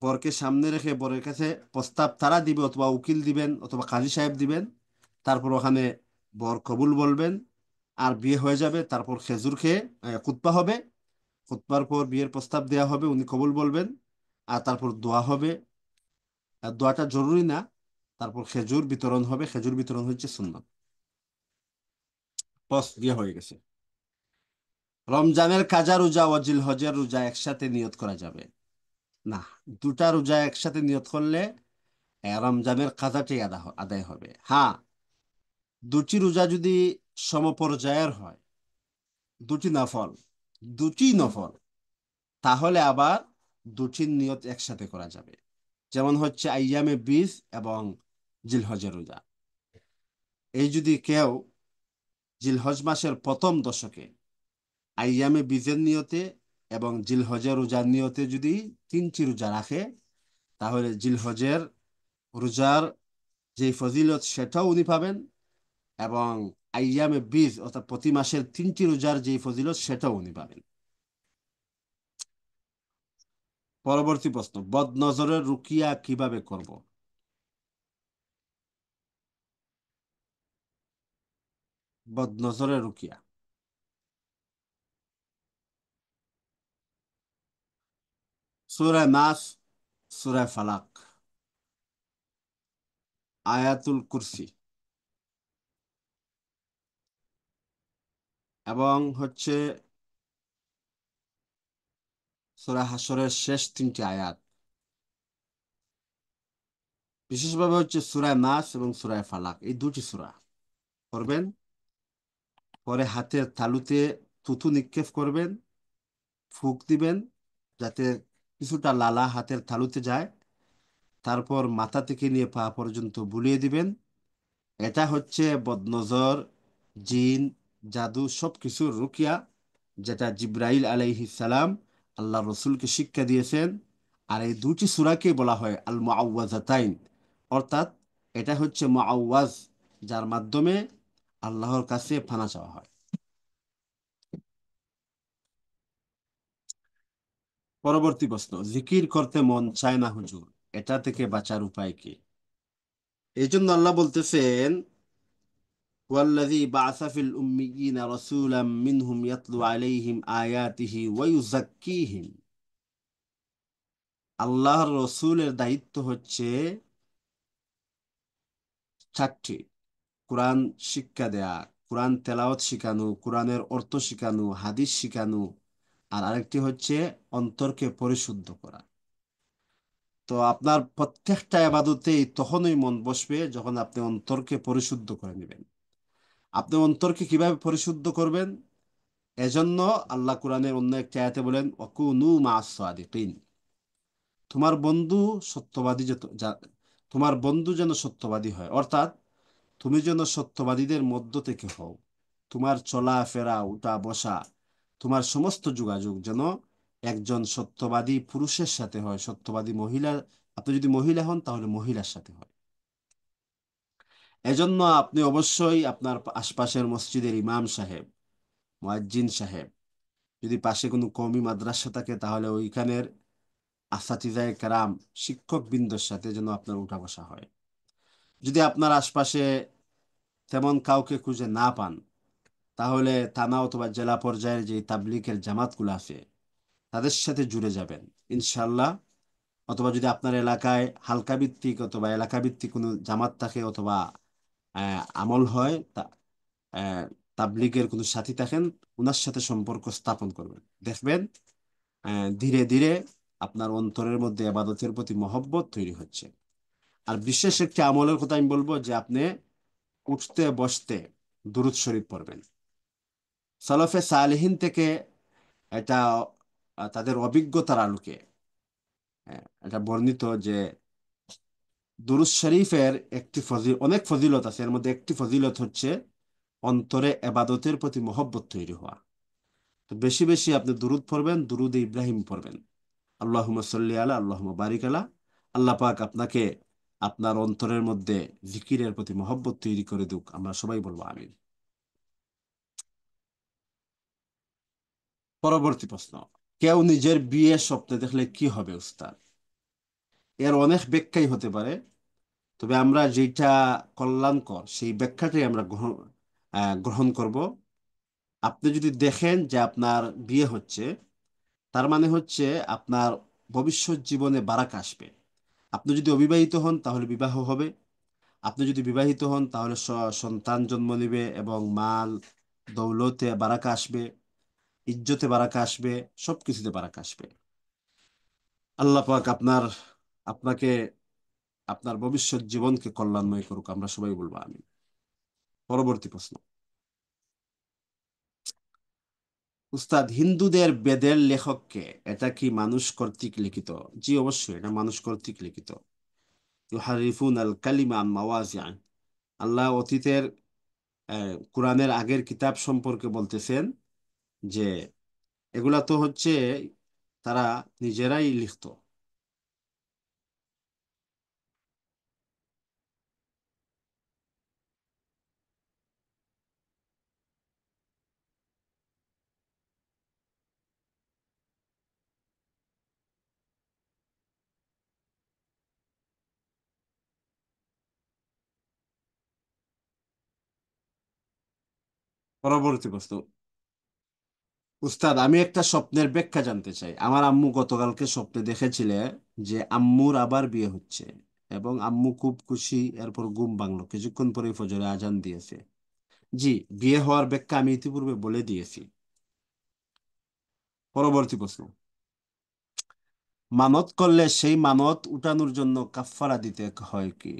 বরকে সামনে রেখে বরের কাছে প্রস্তাব তারা দিবে, অথবা উকিল দিবেন অথবা কাজী সাহেব দিবেন। তারপর ওখানে বর কবুল বলবেন, আর বিয়ে হয়ে যাবে। তারপর খেজুর খেয়ে খুতবা হবে, খুতবার পর বিয়ের প্রস্তাব দেওয়া হবে, উনি কবুল বলবেন, আর তারপর দোয়া হবে। আর দোয়াটা জরুরি না। তারপর খেজুর বিতরণ হবে, খেজুর বিতরণ হচ্ছে সুন্নাত। বস, বিয়ে হয়ে গেছে। রমজানের কাজা রোজা ও জিলহজের রোজা একসাথে নিয়ত করা যাবে না। দুটা রোজা একসাথে নিয়ত করলে রমজানের কাজাটাই আদায় হবে। হ্যাঁ, দুটি রোজা যদি সমপর্যায়ের হয়, দুটি নফল, দুটি নফল, তাহলে আবার দুটির নিয়ত একসাথে করা যাবে। যেমন হচ্ছে আইয়ামে বীজ এবং জিলহজের রোজা। এই যদি কেউ জিলহজ মাসের প্রথম দশকে আইয়ামে বীজের নিয়তে এবং জিলহজের রোজার নিয়তে যদি তিনটি রোজা রাখে, তাহলে জিলহজের রোজার যে ফজিলত সেটাও উনি পাবেন, এবং আইয়ামে বীজ অর্থাৎ প্রতি মাসের তিনটি রোজার যে ফজিলত সেটাও উনি পাবেন। পরবর্তী প্রশ্ন, বদনজরের রুকিয়া কিভাবে করব? বদনজরের রুকিয়া সূরা নাস, সূরা ফালাক, আয়াতুল কুরসি, এবং হচ্ছে সূরা হাশরের শেষ তিনটি আয়াত। বিশেষভাবে হচ্ছে সূরা নাস এবং সূরা ফালাক, এই দুটি সূরা করবেন। পরে হাতের তালুতে থুথু নিক্ষেপ করবেন, ফুঁক দিবেন যাতে কিছুটা লালা হাতের তালুতে যায়। তারপর মাথা থেকে নিয়ে পা পর্যন্ত বুলিয়ে দিবেন। এটা হচ্ছে বদনজর, জিন, জাদু সবকিছুর রুকিয়া, যেটা জিব্রাইল আলাইহিস সালাম আল্লাহ রসুলকে শিক্ষা দিয়েছেন। আর এই দুটি সূরাকে বলা হয় আল মুআওয়াজাতাইন, অর্থাৎ এটা হচ্ছে মুআওয়াজ, যার মাধ্যমে আল্লাহর কাছে পানা চাওয়া হয়। পরবর্তী প্রশ্ন, জিকির করতে মন চায় না হুজুর, এটা থেকে বাঁচার উপায় কি? এই জন্য আল্লাহ বলতেছেন, ওয়াল্লাযী বা'আসা ফিল উম্মিয়িনা রাসূলাম মিনহুম ইয়াতলু আলাইহিম আয়াতিহি ওয়া ইউযাক্কিহিম। আল্লাহর রসূলের দায়িত্ব হচ্ছে চারটি: কোরআন শিক্ষা দেয়া, কোরআন তেলাওয়াত শিখানো, কোরআনের অর্থ শিখানো, হাদিস শিখানো, আর আরেকটি হচ্ছে অন্তরকে পরিশুদ্ধ করা। তো আপনার প্রত্যেকটা ইবাদতেই তখনই মন বসবে যখন আপনি অন্তরকে পরিশুদ্ধ করে নেবেন। আপনি অন্তরকে কিভাবে পরিশুদ্ধ করবেন? এজন্য আল্লাহ কোরআনের অন্য একটি আয়াতে বলেন, ওয়াকুনু মা'আস সাদিকিন। তোমার বন্ধু সত্যবাদী তোমার বন্ধু যেন সত্যবাদী হয়, অর্থাৎ তুমি যেন সত্যবাদীদের মধ্য থেকে হও। তোমার চলাফেরা, উঠা বসা, তোমার সমস্ত যোগাযোগ যেন একজন সত্যবাদী পুরুষের সাথে হয়, সত্যবাদী মহিলা, আপনি যদি মহিলা হন তাহলে মহিলার সাথে হয়। এজন্য আপনি অবশ্যই আপনার আশপাশের মসজিদের ইমাম সাহেব, মুয়াজ্জিন সাহেব, যদি পাশে কোনো কওমি মাদ্রাসা থাকে তাহলে ওইখানের আসাতিজায়ে কেরাম, শিক্ষক বৃন্দর সাথে যেন আপনার উঠা বসা হয়। যদি আপনার আশপাশে তেমন কাউকে খুঁজে না পান, তাহলে থানা অথবা জেলা পর্যায়ের যে তাবলিগের জামাতগুলো আছে তাদের সাথে জুড়ে যাবেন ইনশাল্লাহ। অথবা যদি আপনার এলাকায় হালকা ভিত্তিক অথবা এলাকা ভিত্তিক কোনো জামাত থাকে অথবা আমল হয়, আহ, তাবলিগের কোনো সাথী থাকেন, ওনার সাথে সম্পর্ক স্থাপন করবেন। দেখবেন ধীরে ধীরে আপনার অন্তরের মধ্যে ইবাদতের প্রতি মহব্বত তৈরি হচ্ছে। আর বিশেষ একটি আমলের কথা আমি বলবো যে আপনি উঠতে বসতে দুরূদ শরীফ পড়বেন। সালাফে সালেহিন থেকে এটা তাদের অভিজ্ঞতার আলোকে এটা বর্ণিত যে দুরূদ শরীফের একটি অনেক ফজিলত আছে, এর মধ্যে একটি ফজিলত হচ্ছে অন্তরে এবাদতের প্রতি মহব্বত তৈরি হওয়া। তো বেশি বেশি আপনি দুরূদ পড়বেন, দুরূদ ইব্রাহিম পড়বেন। আল্লাহুম্মা সাল্লি আলা, আল্লাহুম্মা বারিক আলা। আল্লাহ পাক আপনাকে আপনার অন্তরের মধ্যে জিকিরের প্রতি মহব্বত তৈরি করে দুক, আমরা সবাই বলবো আমিন। পরবর্তী প্রশ্ন, কেউ নিজের বিয়ে স্বপ্নে দেখলে কি হবে উস্তাদ? এর অনেক ব্যাখ্যাই হতে পারে, তবে আমরা যেটা কল্যাণকর সেই ব্যাখ্যাটাই আমরা গ্রহণ করব। আপনি যদি দেখেন যে আপনার বিয়ে হচ্ছে, তার মানে হচ্ছে আপনার ভবিষ্যৎ জীবনে বারাকা আসবে। আপনি যদি অবিবাহিত হন তাহলে বিবাহ হবে, আপনি যদি বিবাহিত হন তাহলে সন্তান জন্ম নেবে এবং মাল দৌলতে বারাকা আসবে, ইজ্জতে বারাকা আসবে, সবকিছুতে বারাকা আসবে। আল্লাহ পাক আপনাকে আপনার ভবিষ্যৎ জীবনকে কল্যাণময় করুক, আমরা সবাই বলবো আমিন। পরবর্তী প্রশ্ন, উস্তাদ হিন্দুদের বেদের লেখককে, এটা কি মানুষ কর্তৃক লিখিত? জি অবশ্যই, এটা মানুষ কর্তৃক লিখিত। ইউহারিফুন আল কালিমা আন মাওয়াজিআ। আল্লাহ অতীতের কোরআনের আগের কিতাব সম্পর্কে বলতেছেন যে এগুলা তো হচ্ছে তারা নিজেরাই লিখতো। পরবর্তী প্রশ্ন, উস্তাদ আমি একটা স্বপ্নের ব্যাখ্যা জানতে চাই। আমার আম্মু গতকালকে স্বপ্নে দেখেছিলে যে আম্মুর আবার বিয়ে হচ্ছে এবং আম্মু খুব খুশি, এরপর ঘুম ভাঙলো, কিছুক্ষণ পরে ফজরে আজান দিয়েছে। জি, বিয়ে হওয়ার ব্যাখ্যা আমি ইতিপূর্বে বলে দিয়েছি। পরবর্তী প্রশ্ন, মানত করলে সেই মানত উঠানোর জন্য কাফফারা দিতে হয় কি?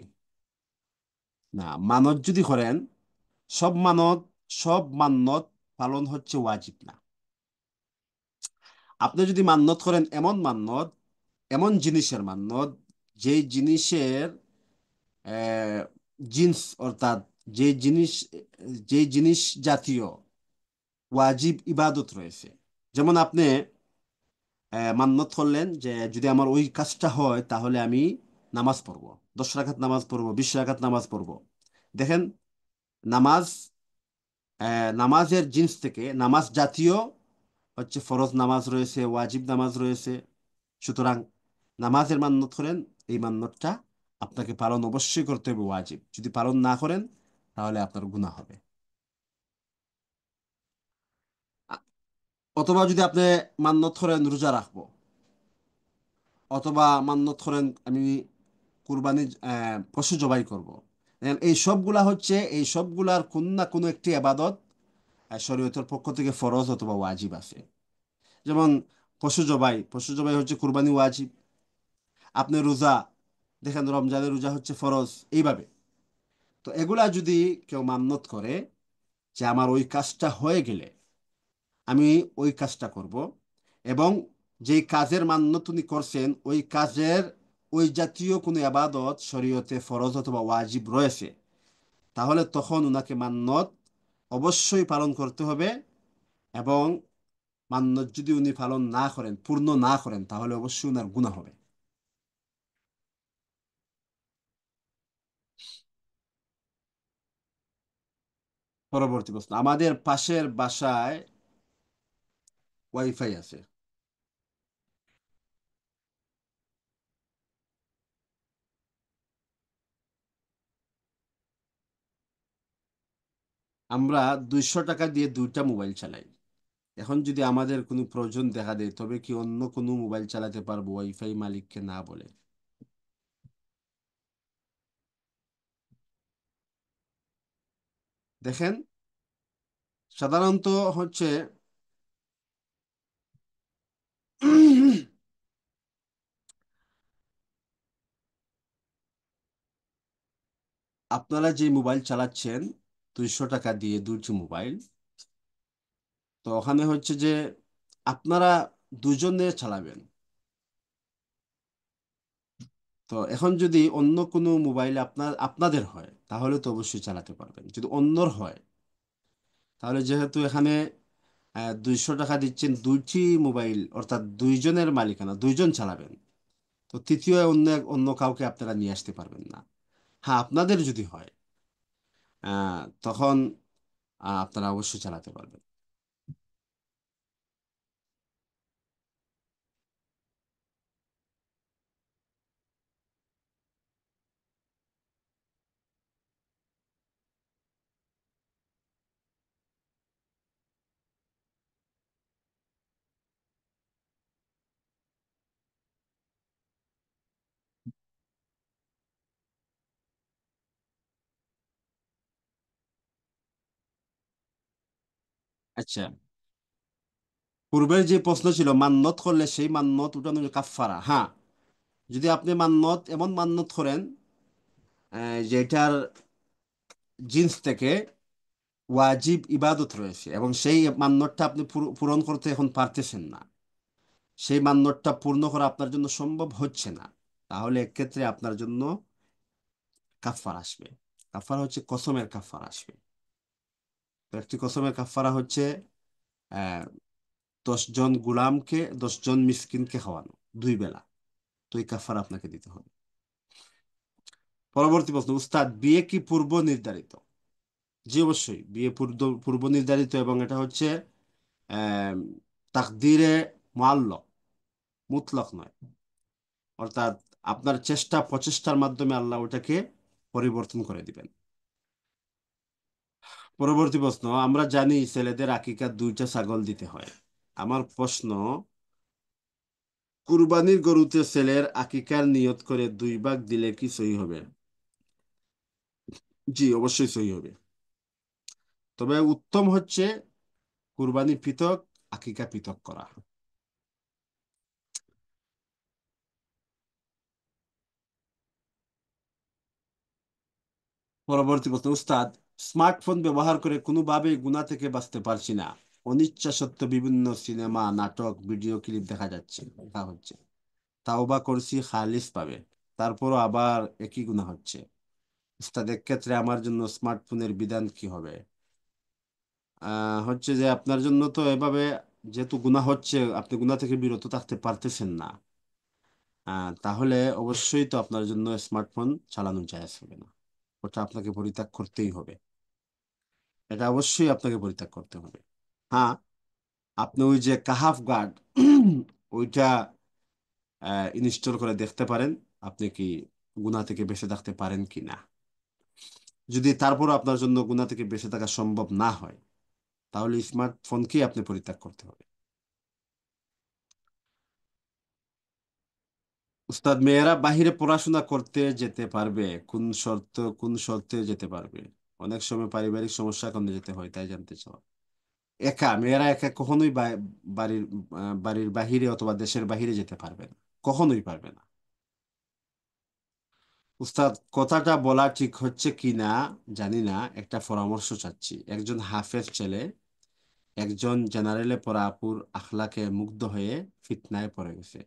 না, মানত যদি করেন, সব মানত সব মান্যত পালন হচ্ছে ওয়াজিব না। আপনি যদি মান্যত করেন এমন মান্যত, এমন জিনিসের মান্যত, যেই জিনিসের আহ, জিন্স অর্থাৎ যে জিনিস যে জিনিস জাতীয় ওয়াজিব ইবাদত রয়েছে। যেমন আপনি মান্যত করলেন যে যদি আমার ওই কাজটা হয় তাহলে আমি নামাজ পড়বো, 10 রাকাত নামাজ পড়বো, 20 রাকাত নামাজ পড়বো। দেখেন, নামাজ নামাজের জিন্স থেকে নামাজ জাতীয় হচ্ছে ফরজ নামাজ রয়েছে, ওয়াজিব নামাজ রয়েছে। সুতরাং নামাজের মান্যত করেন, এই মান্যতটা আপনাকে পালন অবশ্যই করতে হবে, ওয়াজিব। যদি পালন না করেন তাহলে আপনার গুনাহ হবে। আ- অথবা যদি আপনি মান্যত করেন রোজা রাখবো, অথবা মান্যত করেন আমি কুরবানি পশু জবাই করব, দেখেন এই সবগুলা হচ্ছে, এই সবগুলার কোন না কোনো একটি আবাদত শরীয়তের পক্ষ থেকে ফরজ অথবা ওয়াজিব আছে। যেমন পশু জবাই হচ্ছে কুরবানি ওয়াজিব। আপনি রোজা, দেখেন রমজানের রোজা হচ্ছে ফরজ, এইভাবে। তো এগুলা যদি কেউ মান্যত করে যে আমার ওই কাজটা হয়ে গেলে আমি ওই কাজটা করব, এবং যেই কাজের মান্যত উনি করছেন ওই কাজের ওই জাতীয় কোনো আবাদত শরীয়তে ফরজ অথবা ওয়াজিব রয়েছে, তাহলে তখন উনাকে মান্যত অবশ্যই পালন করতে হবে। এবং মান্যত যদি উনি পালন না করেন, পূর্ণ না করেন, তাহলে অবশ্যই উনার গুনাহ হবে। পরবর্তী প্রশ্ন, আমাদের পাশের বাসায় ওয়াইফাই আছে, আমরা 200 টাকা দিয়ে দুইটা মোবাইল চালাই। এখন যদি আমাদের কোনো প্রয়োজন দেখা দেয়, তবে কি অন্য কোনো মোবাইল চালাতে পারবো ওয়াইফাই মালিককে না বলে? দেখেন, সাধারণত হচ্ছে আপনারা যে মোবাইল চালাচ্ছেন 200 টাকা দিয়ে দুইটি মোবাইল, তো ওখানে হচ্ছে যে আপনারা দুজনে চালাবেন। তো এখন যদি অন্য কোনো মোবাইল আপনাদের হয়, তাহলে তো অবশ্যই চালাতে পারবেন। যদি অন্যর হয়, তাহলে যেহেতু এখানে 200 টাকা দিচ্ছেন দুইটি মোবাইল, অর্থাৎ দুইজনের মালিকানা, দুইজন চালাবেন, তো তৃতীয় অন্য অন্য কাউকে আপনারা নিয়ে আসতে পারবেন না। হ্যাঁ, আপনাদের যদি হয় তখন আপনারা অবশ্যই চালাতে পারবেন। আচ্ছা, পূর্বের যে প্রশ্ন ছিল মান্যত করলে সেই মান্যত উঠানো কাফফারা, হ্যাঁ, যদি আপনি মান্যত এমন মান্যত করেন যেটার জিন্স থেকে ওয়াজিব ইবাদত রয়েছে, এবং সেই মান্যতটা আপনি পূরণ করতে এখন পারতেছেন না, সেই মান্যতটা পূর্ণ করা আপনার জন্য সম্ভব হচ্ছে না, তাহলে এক্ষেত্রে আপনার জন্য কাফফারা আসবে। কাফফারা হচ্ছে কসমের কাফফারা আসবে। তো একটি কসমের কাফফারা হচ্ছে আহ 10 জন গুলামকে, 10 জন মিসকিনকে খাওয়ানো 2 বেলা। তো এই কাফফারা আপনাকে দিতে হবে। পরবর্তী প্রশ্ন, উস্তাদ, বিয়ে কি পূর্ব নির্ধারিত? জি অবশ্যই, বিয়ে পূর্ব পূর্ব নির্ধারিত, এবং এটা হচ্ছে আহ তাকদিরে মুআল্লাক, মুতলক নয়। অর্থাৎ আপনার চেষ্টা প্রচেষ্টার মাধ্যমে আল্লাহ ওটাকে পরিবর্তন করে দিবেন। পরবর্তী প্রশ্ন, আমরা জানি ছেলেদের আকিকার 2টা ছাগল দিতে হয়। আমার প্রশ্ন, কুরবানির গরুতে ছেলের আকিকার নিয়ত করে 2 ভাগ দিলে কি সহি হবে? জি অবশ্যই সহি হবে। তবে উত্তম হচ্ছে কুরবানি পৃথক, আকিকা পৃথক করা। পরবর্তী প্রশ্ন, উস্তাদ, স্মার্টফোন ব্যবহার করে কোনোভাবেই গুনাহ থেকে বাঁচতে পারছি না। অনিচ্ছা সত্ত্বেও বিভিন্ন সিনেমা, নাটক, ভিডিও ক্লিপ দেখা হচ্ছে। তাওবা করছি খালিস পাবে, তারপরও আবার একই গুনাহ হচ্ছে। উস্তাদ, এক্ষেত্রে আমার জন্য স্মার্টফোনের বিধান কি হবে? হচ্ছে যে আপনার জন্য তো এভাবে, যেহেতু গুনাহ হচ্ছে, আপনি গুনাহ থেকে বিরত থাকতে পারতেছেন না, তাহলে অবশ্যই তো আপনার জন্য স্মার্টফোন চালানো জায়েজ হবে না। ওটা আপনাকে পরিত্যাগ করতেই হবে। এটা অবশ্যই আপনাকে পরিত্যাগ করতে হবে। হ্যাঁ, আপনি ওই যে কাহাফ গার্ড ওইটা ইনস্টল করে দেখতে পারেন, আপনি কি গুনাহ থেকে বেঁচে থাকতে পারেন কি না। যদি তারপরও আপনার জন্য গুনাহ থেকে বেঁচে থাকা সম্ভব না হয়, তাহলে স্মার্টফোনকেই আপনি পরিত্যাগ করতে হবে। উস্তাদ, মেয়েরা বাহিরে পড়াশোনা করতে যেতে পারবে? কোন শর্তে যেতে পারবে? অনেক সময় পারিবারিক সমস্যার কারণে যেতে হয়, তাই জানতে চাওয়া। মেয়েরা একা কখনোই বাড়ির বাড়ির বাহিরে অথবা দেশের বাহিরে যেতে পারবে না, কখনোই পারবে না। উস্তাদ, কথাটা বলা ঠিক হচ্ছে কি না জানি না, একটা পরামর্শ চাচ্ছি। একজন হাফেজ ছেলে একজন জেনারেলে পড়া আপুর আখলাকে মুগ্ধ হয়ে ফিতনায় পড়ে গেছে।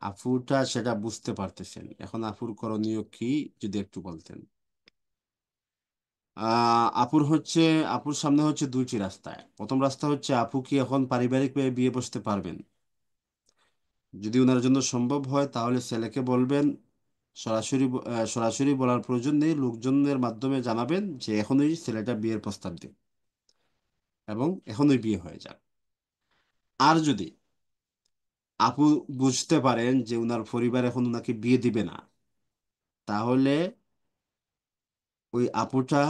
আপুটা সেটা বুঝতে পারতেছেন, এখন আপুর করণীয় কি, যদি একটু বলতেন। আপুর হচ্ছে, আপুর সামনে হচ্ছে দুইটি রাস্তায়। প্রথম রাস্তা হচ্ছে আপু কি এখন পারিবারিকভাবে বিয়ে বসতে পারবেন? যদি ওনার জন্য সম্ভব হয় তাহলে ছেলেকে বলবেন, সরাসরি বলার প্রয়োজন নেই, লোকজনের মাধ্যমে জানাবেন যে এখনই ছেলেটা বিয়ের প্রস্তাব দিন এবং এখনই বিয়ে হয়ে যাক। আর যদি আপু বুঝতে পারেন যে উনার পরিবার এখন উনাকে বিয়ে দিবে না, তাহলে ওই আপুটা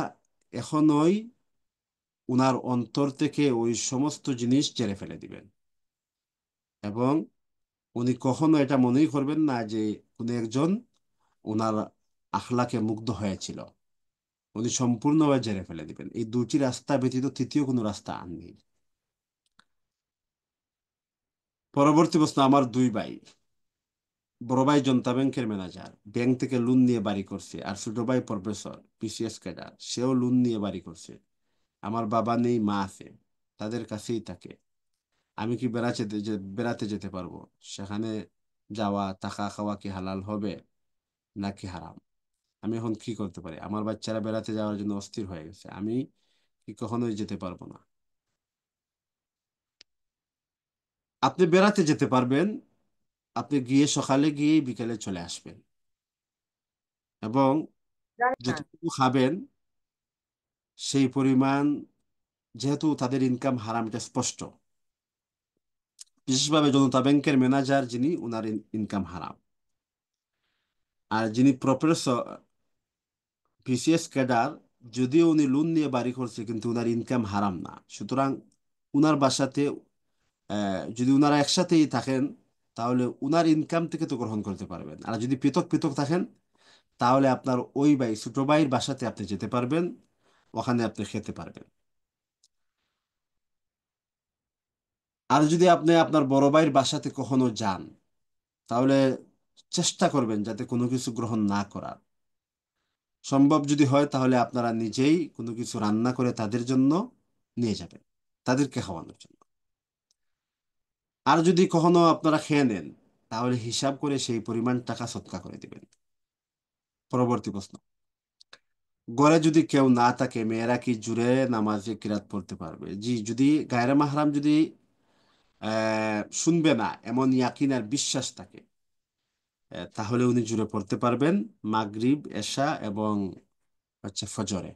এখনই উনার অন্তর থেকে ওই সমস্ত জিনিস ঝেড়ে ফেলে দিবেন এবং উনি কখনো এটা মনেই করবেন না যে উনি একজন ওনার আখলাকে মুগ্ধ হয়েছিল। উনি সম্পূর্ণভাবে ঝেড়ে ফেলে দিবেন। এই দুটি রাস্তা ব্যতীত তৃতীয় কোনো রাস্তা আর নেই। পরবর্তী প্রশ্ন, আমার দুই ভাই। বড় ভাই জনতা ব্যাংকের ম্যানেজার, ব্যাংক থেকে লোন নিয়ে বাড়ি করছে, আর ছোট ভাই প্রফেসর, পিসিএস ক্যাডার, সেও লোন নিয়ে বাড়ি করছে। আমার বাবা নেই, মা আছে, তাদের কাছেই থাকে। আমি কি বেড়াতে যেতে পারবো? সেখানে যাওয়া থাকা খাওয়া কি হালাল হবে নাকি হারাম? আমি এখন কি করতে পারি? আমার বাচ্চারা বেড়াতে যাওয়ার জন্য অস্থির হয়ে গেছে, আমি কি কখনোই যেতে পারবো না? আপনি বেড়াতে যেতে পারবেন। আপনি গিয়ে সকালে গিয়ে বিকেলে চলে আসবেন এবং জানি না। যতটুকু খাবেন সেই পরিমাণ, যেহেতু তাদের ইনকাম হারাম এটা স্পষ্ট। বিশেষভাবে জনতা ব্যাংকের ম্যানেজার যিনি, উনার ইনকাম হারাম। আর যিনি প্রফেসর, বিসিএস ক্যাডার, যদিও উনি লোন নিয়ে বাড়ি করছে কিন্তু উনার ইনকাম হারাম না। সুতরাং উনার বাসাতে যদি উনারা একসাথেই থাকেন তাহলে উনার ইনকাম থেকে তো গ্রহণ করতে পারবেন। আর যদি পৃথক পৃথক থাকেন তাহলে আপনার ওই ভাই, ছোট ভাইয়ের বাসাতে আপনি যেতে পারবেন, ওখানে আপনি খেতে পারবেন। আর যদি আপনি আপনার বড় ভাইয়ের বাসাতে কখনো যান তাহলে চেষ্টা করবেন যাতে কোনো কিছু গ্রহণ না করার। সম্ভব যদি হয় তাহলে আপনারা নিজেই কোনো কিছু রান্না করে তাদের জন্য নিয়ে যাবেন, তাদেরকে খাওয়ানোর জন্য। আর যদি কখনো আপনারা খেয়ে নেন তাহলে হিসাব করে সেই পরিমাণ টাকা সৎকা করে দিবেন। পরবর্তী প্রশ্ন, ঘরে যদি কেউ না থাকে মেয়েরা কি জুড়ে নামাজে কিরাত পড়তে পারবে? জি, যদি গায়রে মাহরাম যদি শুনবে না এমন ইয়াকিন আর বিশ্বাস থাকে, তাহলে উনি জুড়ে পড়তে পারবেন মাগরিব, এশা এবং হচ্ছে ফজরে।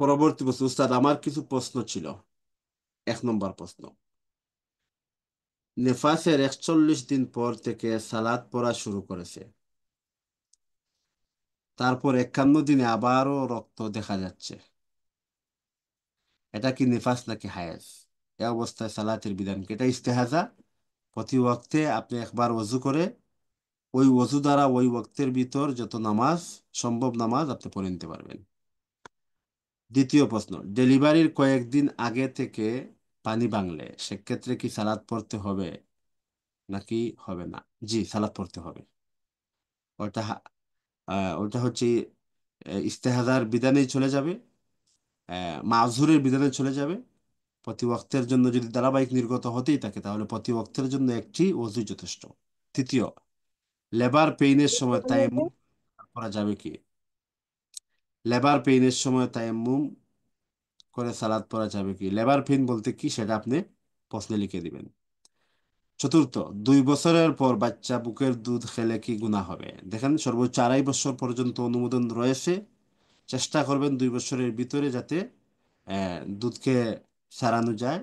পরবর্তী প্রশ্ন, উস্তাদ আমার কিছু প্রশ্ন ছিল। 1 নম্বর প্রশ্ন, নেফাসের 41 দিন পর থেকে সালাত পড়া শুরু করেছে, তারপর 51 দিনে আবারও রক্ত দেখা যাচ্ছে, এটা কি নিফাস নাকি হায়েজ? এ অবস্থায় সালাতের বিধান কি? এটা ইস্তেহাজা। প্রতি ওয়াক্তে আপনি একবার ওযু করে ওই ওযু দ্বারা ওই ওয়াক্তের ভিতর যত নামাজ সম্ভব নামাজ আপনি পড়ে নিতে পারবেন। দ্বিতীয় প্রশ্ন, ডেলিভারির কয়েকদিন আগে থেকে পানি ভাঙলে সেক্ষেত্রে কি সালাত পড়তে হবে নাকি হবে না? জি, সালাত পড়তে হবে। ওটা ওটা হচ্ছে ইস্তেহাজার বিধানেই চলে যাবে, মাযহুরের বিধানে চলে যাবে। প্রতি ওয়াক্তের জন্য যদি ধারাবাহিক নির্গত হতেই থাকে তাহলে প্রতি ওয়াক্তের জন্য একটি ওযু যথেষ্ট। তৃতীয়, লেবার পেইনের সময় তায়াম্মুম করা যাবে কি? লেবার পেইনের সময় তায়াম্মুম করে সালাত পড়া যাবে কি? লেবার পেইন বলতে কি সেটা আপনি প্রশ্নে লিখে দিবেন। চতুর্থ, 2 বছরের পর বাচ্চা বুকের দুধ খেলে কি গুনাহ হবে? দেখেন, সর্বোচ্চ 2.5 বছর পর্যন্ত অনুমোদন রয়েছে। চেষ্টা করবেন 2 বছরের ভিতরে যাতে দুধকে ছাড়ানো যায়,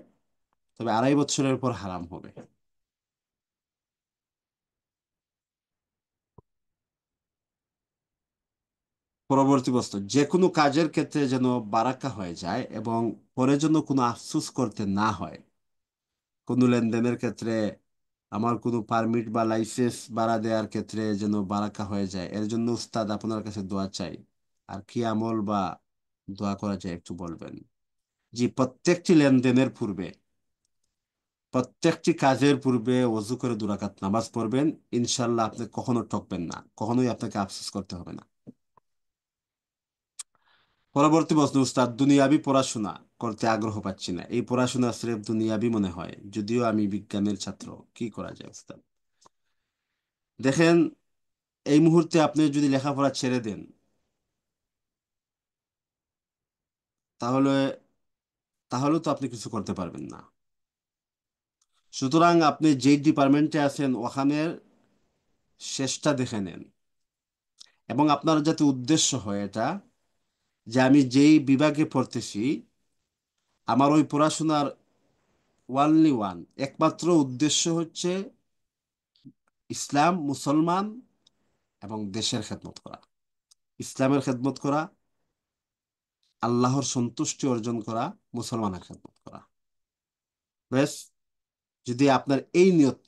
তবে 2.5 বছরের পর হারাম হবে। পরবর্তী প্রশ্ন, যে কোনো কাজের ক্ষেত্রে যেন বারাকা হয়ে যায় এবং পরে যেন কোনো আফসোস করতে না হয়। কোনো লেনদেনের ক্ষেত্রে, আমার কোনো পারমিট বা লাইসেন্স ভাড়া দেওয়ার ক্ষেত্রে যেন বারাকা হয়ে যায়, এর জন্য উস্তাদ আপনার কাছে দোয়া চাই। আর কি আমল বা দোয়া করা যায় একটু বলবেন? জি, প্রত্যেকটি লেনদেনের পূর্বে, প্রত্যেকটি কাজের পূর্বে ওযু করে 2 রাকাত নামাজ পড়বেন। ইনশাল্লাহ আপনি কখনো ঠকবেন না, কখনোই আপনাকে আফসোস করতে হবে না। পরবর্তী প্রশ্ন উস্তাদ, দুনিয়াবি পড়াশোনা করতে আগ্রহ পাচ্ছি না, এই পড়াশোনা স্রেফ দুনিয়াবি মনে হয়, যদিও আমি বিজ্ঞানের ছাত্র, কি করা যায় উস্তাদ? দেখেন, এই মুহূর্তে আপনি যদি লেখাপড়া ছেড়ে দেন, তাহলে তাহলে তো আপনি কিছু করতে পারবেন না। সুতরাং আপনি যেই ডিপার্টমেন্টে আছেন ওখানের শেষটা দেখে নেন, এবং আপনার যাতে উদ্দেশ্য হয় এটা, যে আমি যেই বিভাগে পড়তেছি, আমার ওই পড়াশোনার ওয়ানলি ওয়ান, একমাত্র উদ্দেশ্য হচ্ছে ইসলাম, মুসলমান এবং দেশের খেদমত করা, ইসলামের খেদমত করা, আল্লাহর সন্তুষ্টি অর্জন করা, মুসলমানের খেদমত করা। ব্যাস, যদি আপনার এই নিয়ত,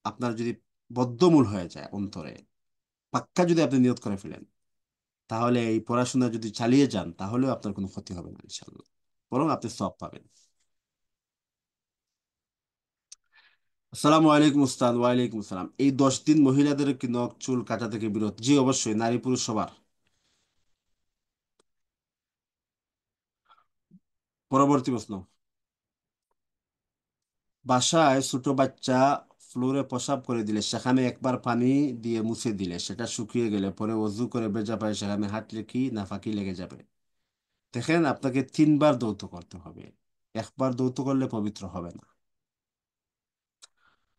আপনার যদি বদ্ধমূল হয়ে যায় অন্তরে, পাক্কা যদি আপনি নিয়ত করে ফেলেন, তাহলে এই পড়াশোনা যদি চালিয়ে যান, তাহলেও আপনার কোনো ক্ষতি হবে না ইনশাল্লাহ, বরং আপনি সওয়াব পাবেন। আসসালামু আলাইকুম উস্তাদ। ওয়ালাইকুম আসসালাম। এই 10 দিন মহিলাদের কি নখ চুল কাটা থেকে বিরত? জি অবশ্যই, নারী পুরুষ সবার। পরবর্তী প্রশ্ন, বাসায় ছোট বাচ্চা ফ্লোরে প্রসাব করে দিলে, সেখানে একবার পানি দিয়ে মুছে দিলে সেটা শুকিয়ে গেলে পরে অজু করে ভেজা পায়ে সেখানে হাঁটলে কি নাফাকি লেগে যাবে? দেখেন, আপনাকে 3বার ধৌত করতে হবে, একবার ধৌত করলে পবিত্র হবে না।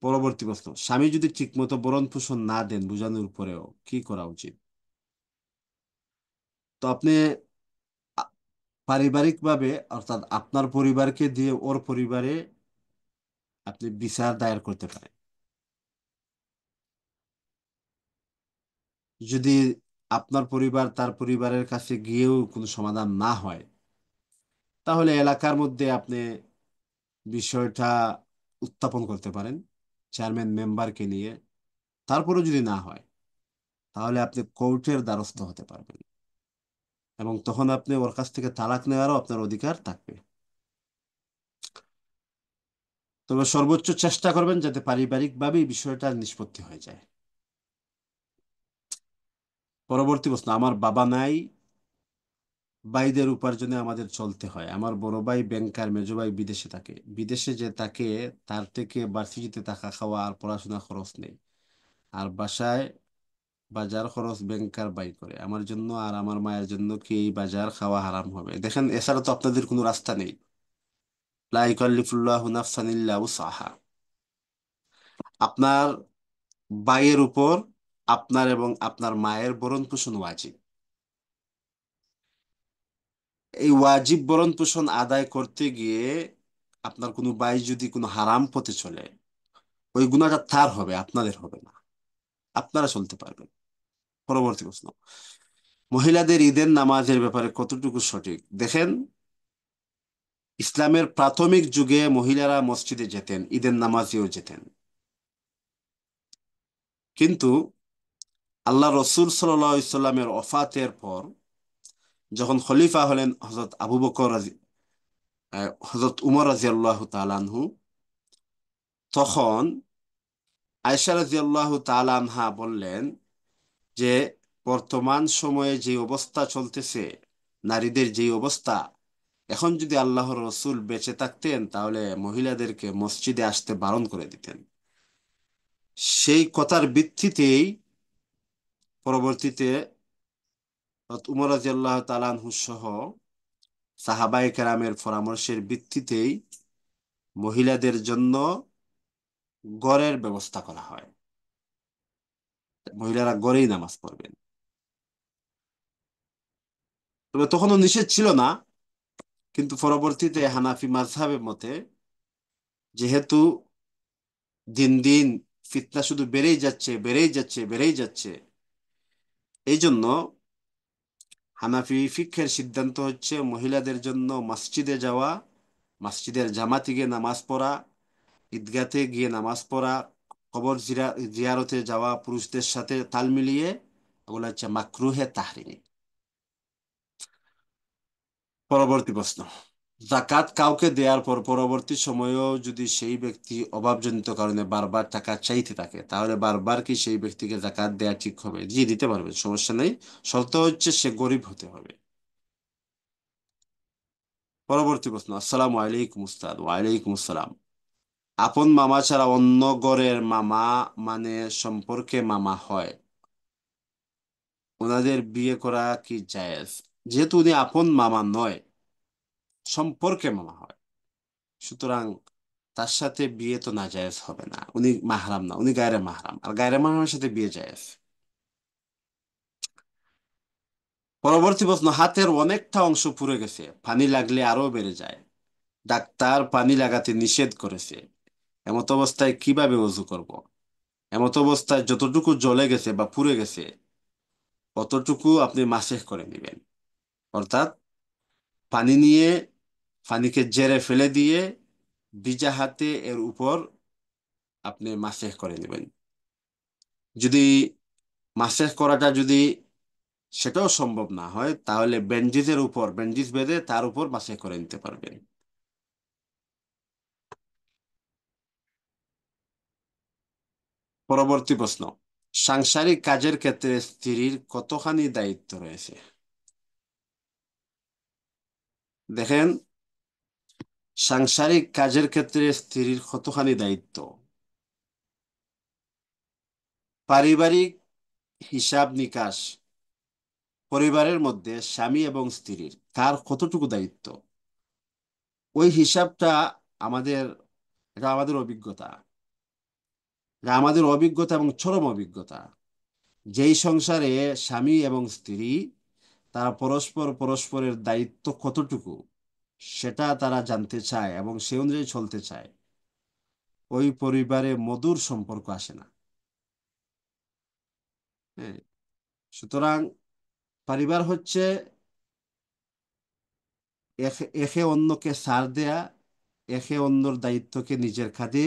পরবর্তী প্রশ্ন, স্বামী যদি ঠিকমতো ভরণ পোষণ না দেন বোঝানোর পরেও কি করা উচিত? তো আপনি পারিবারিক ভাবে, অর্থাৎ আপনার পরিবারকে দিয়ে ওর পরিবারে আপনি বিচার দায়ের করতে পারেন। যদি আপনার পরিবার তার পরিবারের কাছে গিয়েও কোনো সমাধান না হয়, তাহলে এলাকার মধ্যে আপনি বিষয়টা উত্থাপন করতে পারেন চেয়ারম্যান মেম্বারকে নিয়ে। তারপরে যদি না হয়, তাহলে আপনি কোর্টের দ্বারস্থ হতে পারবেন, এবং তখন আপনি ওর কাছ থেকে তালাক নেওয়ারও আপনার অধিকার থাকবে। তবে সর্বোচ্চ চেষ্টা করবেন যাতে পারিবারিকভাবেই বিষয়টা নিষ্পত্তি হয়ে যায়। পরবর্তী প্রশ্ন, আমার বাবা নাই, ভাইদের উপার্জনে আমাদের চলতে হয়। আমার বড় ভাই ব্যাংকার, মেজো ভাই বিদেশে থাকে, বিদেশে যে তাকে, তার থেকে ভার্সিটিতে থাকা খাওয়া আর পড়াশোনা খরচ নেই, আর বাসায় বাজার খরচ ব্যাংকার বাই করে। আমার জন্য আর আমার মায়ের জন্য কি এই বাজার খাওয়া হারাম হবে? দেখেন, এছাড়া তো আপনাদের কোনো রাস্তা নেই। লা ইকাল্লিফুল্লাহু নাফসান ইল্লা উসাহা। আপনার ভাইয়ের উপর আপনার এবং আপনার মায়ের ভরণ পোষণ ওয়াজিব। এই ওয়াজিব ভরণ পোষণ আদায় করতে গিয়ে আপনার কোনো ভাই যদি কোনো হারাম পথে চলে, ওই গুনাহটা তার হবে, আপনাদের হবে না, আপনারা চলতে পারবেন। পরবর্তী প্রশ্ন, মহিলাদের ঈদের নামাজের ব্যাপারে কতটুকু সঠিক? দেখেন, ইসলামের প্রাথমিক যুগে মহিলারা মসজিদে যেতেন, ঈদের নামাজেও যেতেন, কিন্তু আল্লাহ রসুল সাল্লামের ওফাতের পর যখন খলিফা হলেন হজরত আবু বকর হজরত উমর রাজিয়াল্লাহু তাআলা আনহু, তখন আয়েশা রাদিয়াল্লাহু তাআলা আনহা বললেন যে, বর্তমান সময়ে যে অবস্থা চলতেছে, নারীদের যে অবস্থা, এখন যদি আল্লাহর রসুল বেঁচে থাকতেন তাহলে মহিলাদেরকে মসজিদে আসতে বারণ করে দিতেন। সেই কথার ভিত্তিতেই পরবর্তীতে হযরত উমর রাদিয়াল্লাহু তাআলা আনহু সহ সাহাবায়ে কেরামের পরামর্শের ভিত্তিতেই মহিলাদের জন্য ঘরের ব্যবস্থা করা হয়, মহিলারা ঘরেই নামাজ পড়বেন। তবে তখনও নিষেধ ছিল না, কিন্তু পরবর্তীতে হানাফি মাযহাবের মতে, যেহেতু দিন দিন ফিতনা শুধু বেড়েই যাচ্ছে, বেড়েই যাচ্ছে, বেড়েই যাচ্ছে, এই জন্য হানাফি ফিকহের সিদ্ধান্ত হচ্ছে মহিলাদের জন্য মসজিদে যাওয়া, মসজিদের জামাতে গিয়ে নামাজ পড়া, ঈদগাতে গিয়ে নামাজ পড়া, কবর জিয়ারতে যাওয়া পুরুষদের সাথে তাল মিলিয়ে, ওগুলো হচ্ছে মাকরুহে তাহরিমি। পরবর্তী প্রশ্ন, জাকাত কাউকে দেওয়ার পর পরবর্তী সময়েও যদি সেই ব্যক্তি অভাবজনিত কারণে বারবার টাকা চাইতে থাকে, তাহলে বারবার কি সেই ব্যক্তিকে জাকাত দেওয়া ঠিক হবে? জি, দিতে পারবে, সমস্যা নেই। শর্ত হচ্ছে সে গরিব হতে হবে। পরবর্তী প্রশ্ন। আসসালামু আলাইকুম উস্তাদ। ওয়ালাইকুম আসসালাম। আপন মামা ছাড়া অন্য ঘরের মামা মানে সম্পর্কে মামা হয়, ওনাদের বিয়ে করা কি জায়েজ? যেহেতু উনি আপন মামা নয়, সম্পর্কে মামা হয়, সুতরাং তার সাথে বিয়ে তো না জায়েজ হবে না। উনি মাহরাম না, উনি গায়রে মাহরাম, আর গায়রে মাহরামের সাথে বিয়ে জায়েজ। পরবর্তী প্রশ্ন। হাতের অনেকটা অংশ পুড়ে গেছে, পানি লাগলে আরো বেড়ে যায়, ডাক্তার পানি লাগাতে নিষেধ করেছে, এমত অবস্থায় কিভাবে ওযু করব? এমত অবস্থায় যতটুকু জ্বলে গেছে বা পুড়ে গেছে অতটুকু আপনি মাসেহ করে নেবেন। অর্থাৎ পানি নিয়ে, পানিকে জেরে ফেলে দিয়ে ভিজা হাতে এর উপর আপনি মাসেহ করে নেবেন। যদি মাসেহ করাটা যদি সেটাও সম্ভব না হয়, তাহলে ব্যান্ডেজের উপর ব্যান্ডেজ বেঁধে তার উপর মাসেহ করে নিতে পারবেন। পরবর্তী প্রশ্ন। সাংসারিক কাজের ক্ষেত্রে স্ত্রীর কতখানি দায়িত্ব রয়েছে? দেখেন, সাংসারিক কাজের ক্ষেত্রে স্ত্রীর কতখানি দায়িত্ব, পারিবারিক হিসাব নিকাশ, পরিবারের মধ্যে স্বামী এবং স্ত্রীর কার কতটুকু দায়িত্ব, ওই হিসাবটা আমাদের, এটা আমাদের অভিজ্ঞতা, এটা আমাদের অভিজ্ঞতা এবং চরম অভিজ্ঞতা। যেই সংসারে স্বামী এবং স্ত্রী, তারা পরস্পর পরস্পরের দায়িত্ব কতটুকু সেটা তারা জানতে চায় এবং সে অনুযায়ী চলতে চায়, ওই পরিবারে মধুর সম্পর্ক আসে না। হ্যাঁ, সুতরাং পরিবার হচ্ছে একে অন্যকে ছাড় দেয়া, একে অন্যর দায়িত্বকে নিজের কাঁধে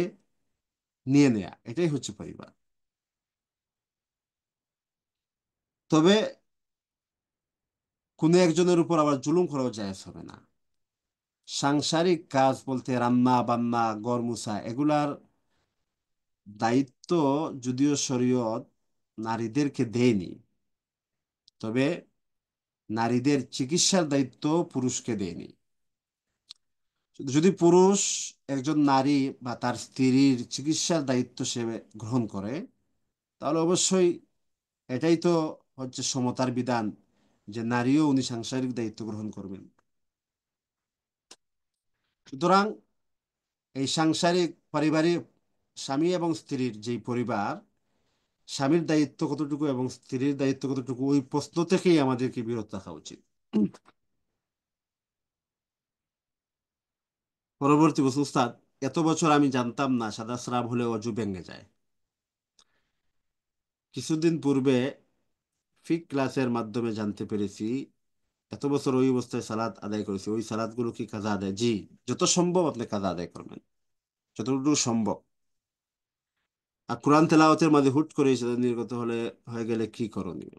নিয়ে নেয়া, এটাই হচ্ছে পরিবার। তবে কোনো একজনের উপর আবার জুলুম করাও জায়েজ হবে না। সাংসারিক কাজ বলতে রান্না বান্না ঘর মুছা এগুলার দায়িত্ব যদিও শরীয়ত নারীদেরকে দেয়নি, তবে নারীদের চিকিৎসার দায়িত্ব পুরুষকে দেয়নি। যদি পুরুষ একজন নারী বা তার স্ত্রীর চিকিৎসার দায়িত্ব সে গ্রহণ করে, তাহলে অবশ্যই এটাই তো হচ্ছে সমতার বিধান, যে নারীও উনি সাংসারিক দায়িত্ব গ্রহণ করবেন। সুতরাং এই সাংসারিক পারিবারিক স্বামী এবং স্ত্রীর যেই পরিবার, স্বামীর দায়িত্ব কতটুকু এবং স্ত্রীর দায়িত্ব কতটুকু, ওই প্রশ্ন থেকেই আমাদেরকে বিরত রাখা উচিত। পরবর্তী প্রশ্ন। উস্তাদ, এত বছর আমি জানতাম না সাদা স্রাব হলে অজু ভেঙে যায়। কিছুদিন পূর্বে ফিক ক্লাসের মাধ্যমে জানতে পেরেছি, এত বছর ওই অবস্থায় সালাত আদায় করেছি, ওই সালাতগুলো কি কাজা আদায়? জি, যত সম্ভব আপনি কাজা আদায় করবেন, যতটুকু সম্ভব। আর কোরআন তেলাওয়াতের মাঝে হুট করে সেটা নির্গত হলে, হয়ে গেলে কি করণীয়?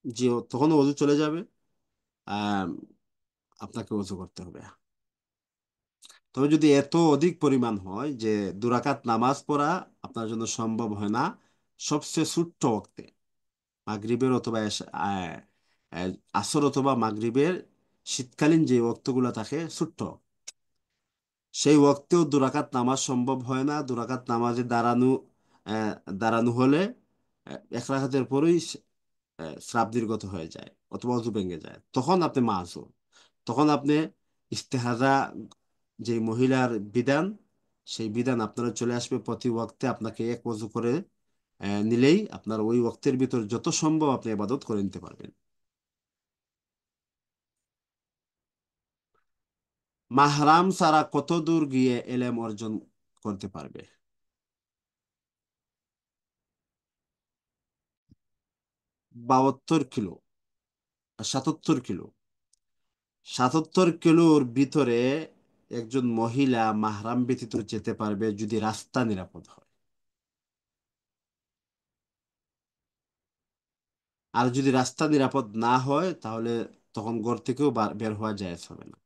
জি, তখন ওযু চলে যাবে। আহ আপনাকে ওযু করতে হবে। তবে যদি এত অধিক পরিমাণ হয় যে 2 রাকাত নামাজ পড়া আপনার জন্য সম্ভব হয় না, সবচেয়ে ছোট্ট ওক্তে মাগরিবের অথবা আহ, আসর অথবা মাগরিবের শীতকালীন যে ওক্তগুলো থাকে ছোট্ট, সেই ওক্তেও 2 রাকাত নামাজ সম্ভব হয় না, 2 রাকাত নামাজে দাঁড়ানো, আহ, দাঁড়ানো হলে 1 রাকাতের পরেই স্রাব নির্গত হয়ে যায় অথবা অজু ভেঙে যায়, তখন আপনি মাসুম। তখন আপনি ইস্তেহাজা, যে মহিলার বিধান, সেই বিধান আপনারা চলে আসবে। প্রতি ওয়াক্তে আপনাকে এক ওযু করে নিলেই আপনার ওই ওয়াক্তের ভিতর যত সম্ভব আপনি ইবাদত করে নিতে পারবেন। মাহরাম ছাড়া কত দূর গিয়ে এলেম অর্জন করতে পারবে? 72 কিলো, 77 কিলো। 77 কিলোর ভিতরে একজন মহিলা মাহরাম ব্যতীত যেতে পারবে যদি রাস্তা নিরাপদ হয়। আর যদি রাস্তা নিরাপদ না হয়, তাহলে তখন ঘর থেকেও বের হওয়া জায়েজ হবে না।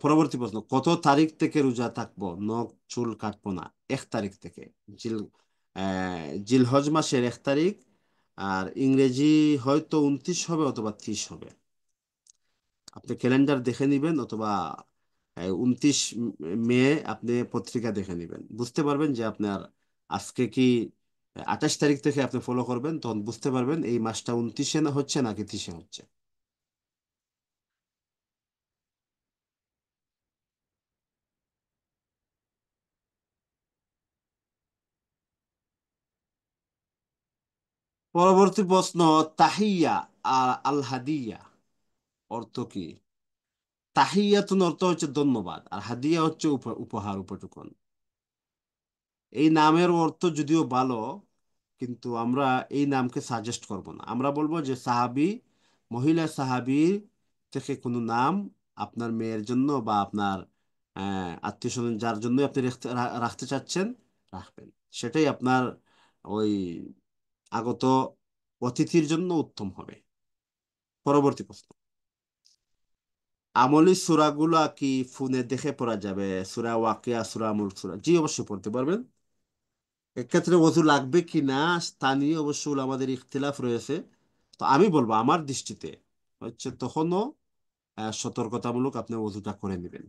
পরবর্তী প্রশ্ন। কত তারিখ থেকে রোজা থাকবো, নখ চুল কাটবো না? 1 তারিখ থেকে। জিল জিলহজ মাসের 1 তারিখ। আর ইংরেজি হয়তো 29 হবে অথবা 30 হবে। আপনি ক্যালেন্ডার দেখে নিবেন, অথবা 29 মে আপনি পত্রিকা দেখে নিবেন, বুঝতে পারবেন যে আপনার আজকে কি 28 তারিখ থেকে আপনি ফলো করবেন, তখন বুঝতে পারবেন এই মাসটা 29-এ না হচ্ছে নাকি 30-এ হচ্ছে। পরবর্তী প্রশ্ন, তাহিয়া আর আল হাদিয়া অর্থ কি? তাহিয়াতুন অর্থ হচ্ছে ধন্যবাদ, আর হাদিয়া হচ্ছে উপহার, উপটুকন। এই নামের অর্থ যদিও ভালো, কিন্তু আমরা এই নামকে সাজেস্ট করব না। আমরা বলবো যে সাহাবী, মহিলা সাহাবী থেকে কোনো নাম আপনার মেয়ের জন্য বা আপনার আত্মীয় স্বজন যার জন্য আপনি রাখতে চাচ্ছেন, রাখবেন। সেটাই আপনার ওই আগত অতিথির জন্য উত্তম হবে। পরবর্তী প্রশ্ন, আমলি সূরাগুলা কি ফোনে দেখে পড়া যাবে? সূরা ওয়াকিয়া, সূরা মুলক, সূরা, জি অবশ্যই পড়তে পারবেন। এক্ষেত্রে ওযু লাগবে কি না তা নিয়ে অবশ্য আমাদের ইখতিলাফ রয়েছে। তো আমি বলবো আমার দৃষ্টিতে হচ্ছে তখনও সতর্কতামূলক আপনি ওযুটা করে নেবেন।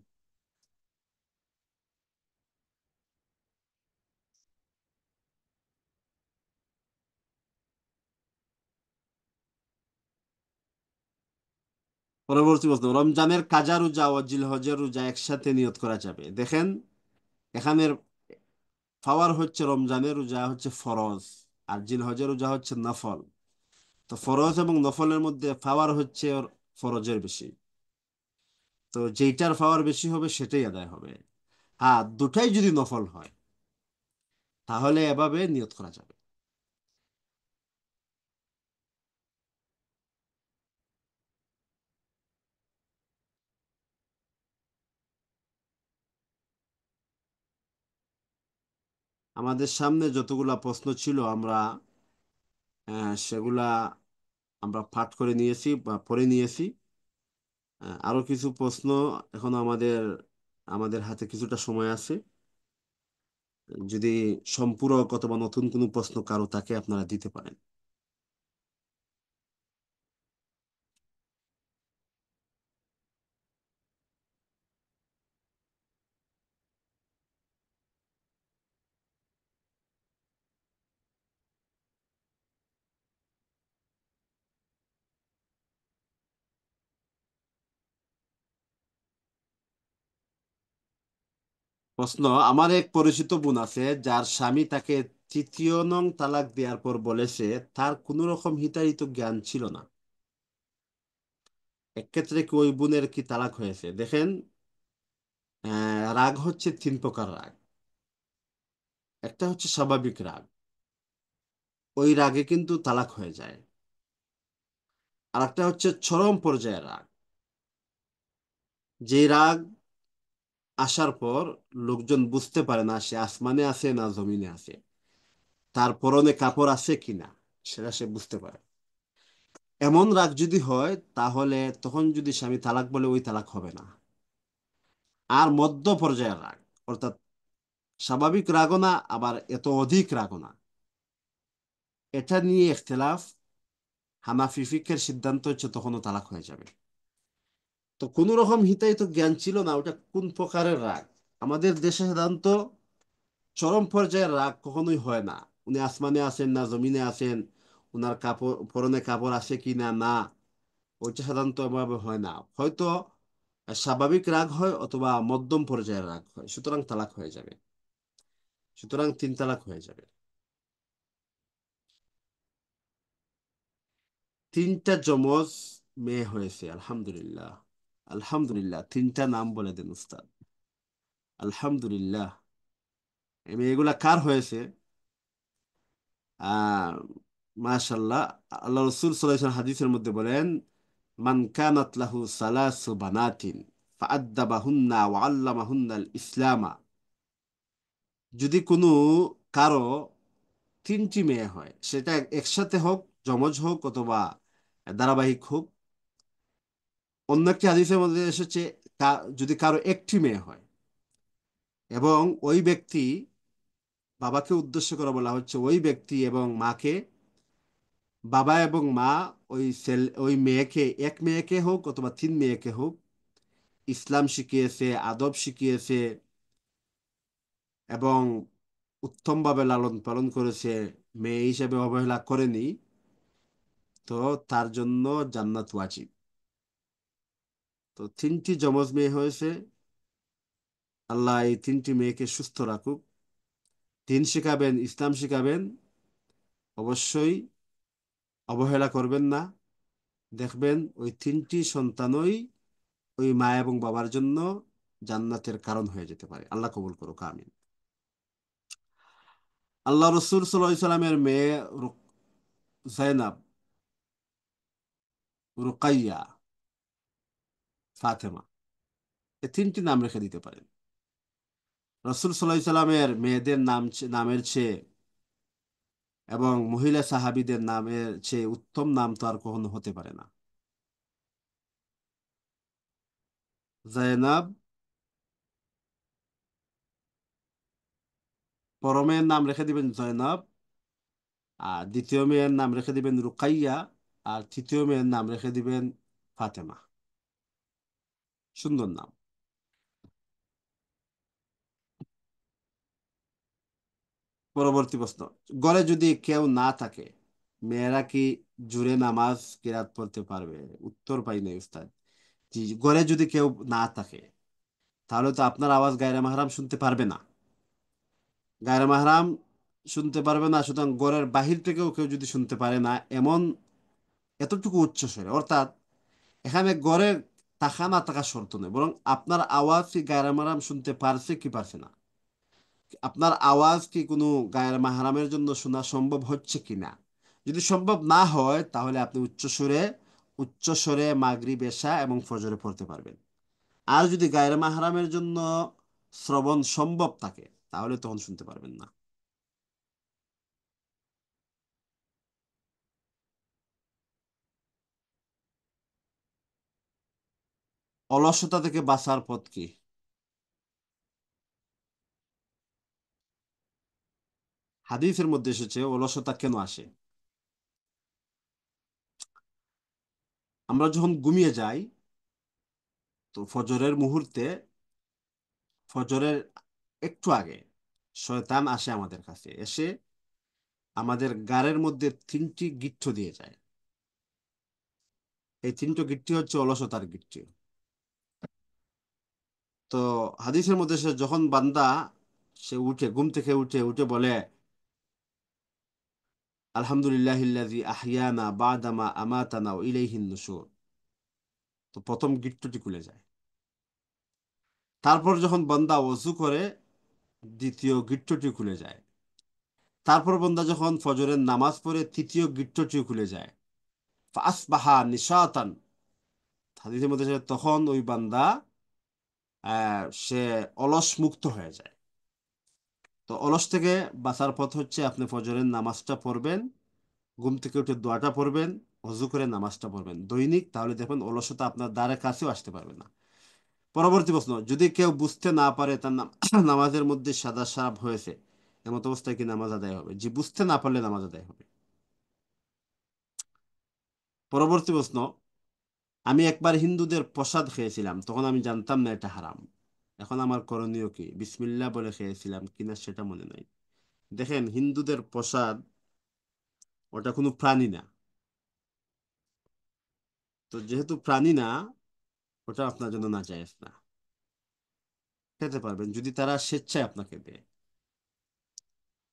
পরবর্তী প্রশ্ন, রমজানের কাজা রোজা ও জিলহজের রোজা একসাথে নিয়ত করা যাবে? দেখেন, এখানের পাওয়ার হচ্ছে রমজানের রোজা হচ্ছে ফরজ, আর জিলহজের রোজা হচ্ছে নফল। তো ফরজ এবং নফলের মধ্যে পাওয়ার হচ্ছে ওর ফরজের বেশি। তো যেইটার পাওয়ার বেশি হবে সেটাই আদায় হবে। হ্যাঁ, দুটাই যদি নফল হয় তাহলে এভাবে নিয়ত করা যাবে। আমাদের সামনে যতগুলা প্রশ্ন ছিল আমরা সেগুলা আমরা পাঠ করে নিয়েছি বা পড়ে নিয়েছি। আরো কিছু প্রশ্ন এখনো আমাদের আমাদের হাতে কিছুটা সময় আছে। যদি সম্পূরক অথবা নতুন কোনো প্রশ্ন কারো থাকে আপনারা দিতে পারেন। প্রশ্ন, আমার এক পরিচিত বোন আছে যার স্বামী তাকে 3য় নং তালাক দেওয়ার পর বলেছে তার কোনো রকম হিতাহিত জ্ঞান ছিল না। এক্ষেত্রে কি ওই বোনের কি তালাক হয়েছে? দেখেন, রাগ হচ্ছে 3 প্রকার রাগ। একটা হচ্ছে স্বাভাবিক রাগ, ওই রাগে কিন্তু তালাক হয়ে যায়। আর একটা হচ্ছে চরম পর্যায়ের রাগ, যে রাগ আসার পর লোকজন বুঝতে পারে না সে আসমানে আছে না জমিনে আছে, তার পরনে কাপড় আছে কিনা সেটা সে বুঝতে পারে। এমন রাগ যদি হয় তাহলে তখন যদি স্বামী তালাক বলে, ওই তালাক হবে না। আর মধ্য পর্যায়ের রাগ, অর্থাৎ স্বাভাবিক রাগও না আবার এত অধিক রাগও না, এটা নিয়ে ইখতিলাফ। হানাফি ফিকহের সিদ্ধান্ত হচ্ছে তখনও তালাক হয়ে যাবে। তো কোন রকম হিতাহিত জ্ঞান ছিল না, ওটা কোন প্রকারের রাগ? আমাদের দেশে সাধারণত চরম পর্যায়ের রাগ কখনোই হয় না। উনি আসমানে আছেন না জমিনে আছেন, উনার কাপড় পরনে কাপড় আছে কি না না, ওইটা সাধারণত এভাবে হয় না। হয়তো স্বাভাবিক রাগ হয় অথবা মধ্যম পর্যায়ের রাগ হয়, সুতরাং তালাক হয়ে যাবে। সুতরাং 3 তালাক হয়ে যাবে। 3টা যমজ মেয়ে হয়েছে, আলহামদুলিল্লাহ। আলহামদুলিল্লাহ, 3টা নাম বলে দেন উস্তাদ। আলহামদুলিল্লাহ। এই মেয়েগুলা কার হয়েছে? আহ মাশাল্লাহ। আল্লাহ রসুল সাল্লাল্লাহু আলাইহি ওয়াসাল্লাম হাদিসের মধ্যে বলেন, মান কানাত লাহু সালাসু বানাতিন ফাআদ্দাবাহুন্না ওয়া আল্লামাহুন্নাল ইসলামা। যদি কোনো কারো 3টি মেয়ে হয়, সেটা একসাথে হোক, যমজ হোক অথবা ধারাবাহিক হোক। অন্য একটি হাদিসের মধ্যে এসেছে যদি কারো একটি মেয়ে হয় এবং ওই ব্যক্তি, বাবাকে উদ্দেশ্য করে বলা হচ্ছে, ওই ব্যক্তি এবং মাকে, বাবা এবং মা ওই মেয়েকে, এক মেয়েকে হোক অথবা তিন মেয়েকে হোক, ইসলাম শিখিয়েছে, আদব শিখিয়েছে এবং উত্তমভাবে লালন পালন করেছে, মেয়ে হিসেবে অবহেলা করেনি, তো তার জন্য জান্নাত ওয়াজিব। তো তিনটি যমজ মেয়ে হয়েছে, আল্লাহ এই তিনটি মেয়েকে সুস্থ রাখুক, দিন শিখাবেন, ইসলাম শিখাবেন, অবশ্যই অবহেলা করবেন না। দেখবেন ওই তিনটি সন্তানই ওই মা এবং বাবার জন্য জান্নাতের কারণ হয়ে যেতে পারে। আল্লাহ কবুল করুক, আমিন। আল্লাহ রসুল সাল্লাল্লাহু আলাইহি সাল্লামের মেয়ে জাইনাব, রুকাইয়া, ফাতেমা, এই তিনটি নাম রেখে দিতে পারেন। রসুল সাল্লাল্লাহু আলাইহি সাল্লামের মেয়েদের নামের চেয়ে এবং মহিলা সাহাবীদের নামের চেয়ে উত্তম নাম তো আর কখনো হতে পারে না। জাইনাব, বড় মেয়ের নাম রেখে দিবেন জয়নব, আর দ্বিতীয় মেয়ের নাম রেখে দিবেন রুকাইয়া, আর তৃতীয় মেয়ের নাম রেখে দিবেন ফাতেমা। সুন্দর নাম। পরবর্তী প্রশ্ন, ঘরে যদি কেউ না থাকে, মেয়েরা কি জুড়ে নামাজ কিরাত পড়তে পারবে? উত্তর পাই নাই উস্তাদ। জি, ঘরে যদি কেউ না থাকে, তাহলে তো আপনার আওয়াজ গায়রে মাহরাম শুনতে পারবে না। গায়রে মাহরাম শুনতে পারবে না, সুতরাং ঘরের বাহির থেকেও কেউ যদি শুনতে পারে না, এমন এতটুকু উচ্চ স্বরে, অর্থাৎ এখানে ঘরে থাকা না থাকা শর্ত নেই, বরং আপনার আওয়াজ কি গায়রে মাহরাম শুনতে পারছে কি পারছে না, আপনার আওয়াজ কি কোনো গায়ের মাহরামের জন্য শোনা সম্ভব হচ্ছে কিনা। যদি সম্ভব না হয়, তাহলে আপনি উচ্চ স্বরে মাগরিব, এশা এবং ফজরে পড়তে পারবেন। আর যদি গায়ের মাহরামের জন্য শ্রবণ সম্ভব থাকে, তাহলে তখন শুনতে পারবেন না। অলসতা থেকে বাঁচার পথ কি? হাদিসের মধ্যে এসেছে অলসতা কেন আসে। আমরা যখন ঘুমিয়ে যাই, তো ফজরের মুহূর্তে, ফজরের একটু আগে শয়তান আসে আমাদের কাছে, এসে আমাদের গাড়ের মধ্যে তিনটি গিট্ট দিয়ে যায়। এই তিনটি গিট্টি হচ্ছে অলসতার গিট্টি। তো হাদিসের মধ্যে সে যখন বান্দা, সে উঠে, ঘুম থেকে উঠে উঠে বলে আলহামদুলিল্লাহিল্লাযী আহইয়ানা বাদামা আমাতানা ওয়া ইলাইহিন নুশুর, তো প্রথম গিট্টটি খুলে যায়। তারপর যখন বান্দা ওযু করে, দ্বিতীয় গিট্টটি খুলে যায়। তারপর বান্দা যখন ফজরের নামাজ পড়ে, তৃতীয় গিট্টটি খুলে যায়। ফাসবাহা নিশাতান, হাদিসের মধ্যে তখন ওই বান্দা সে অলস মুক্ত হয়ে যায়। তো অলস থেকে বাঁচার পথ হচ্ছে আপনি ফজরের নামাজটা পড়বেন, ঘুম থেকে উঠে দোয়াটা পড়বেন, অজু করে নামাজটা পড়বেন দৈনিক, তাহলে দেখবেন অলসতা আপনার দ্বারে কাছেও আসতে পারবে না। পরবর্তী প্রশ্ন, যদি কেউ বুঝতে না পারে তার নামাজের মধ্যে সাদা সাপ হয়েছে, এমত অবস্থায় কি নামাজ আদায় হবে? জি, বুঝতে না পারলে নামাজ আদায় হবে। পরবর্তী প্রশ্ন, আমি একবার হিন্দুদের প্রসাদ খেয়েছিলাম, তখন আমি জানতাম না এটা হারাম, এখন আমার করণীয় কি? বিসমিল্লাহ বলে খেয়েছিলাম কিনা সেটা মনে নাই। দেখেন, হিন্দুদের প্রসাদ, ওটা কোনো প্রাণী না। তো যেহেতু প্রাণী না, ওটা আপনার জন্য না জায়েজ না। খেতে পারবেন যদি তারা স্বেচ্ছায় আপনাকে দেয়।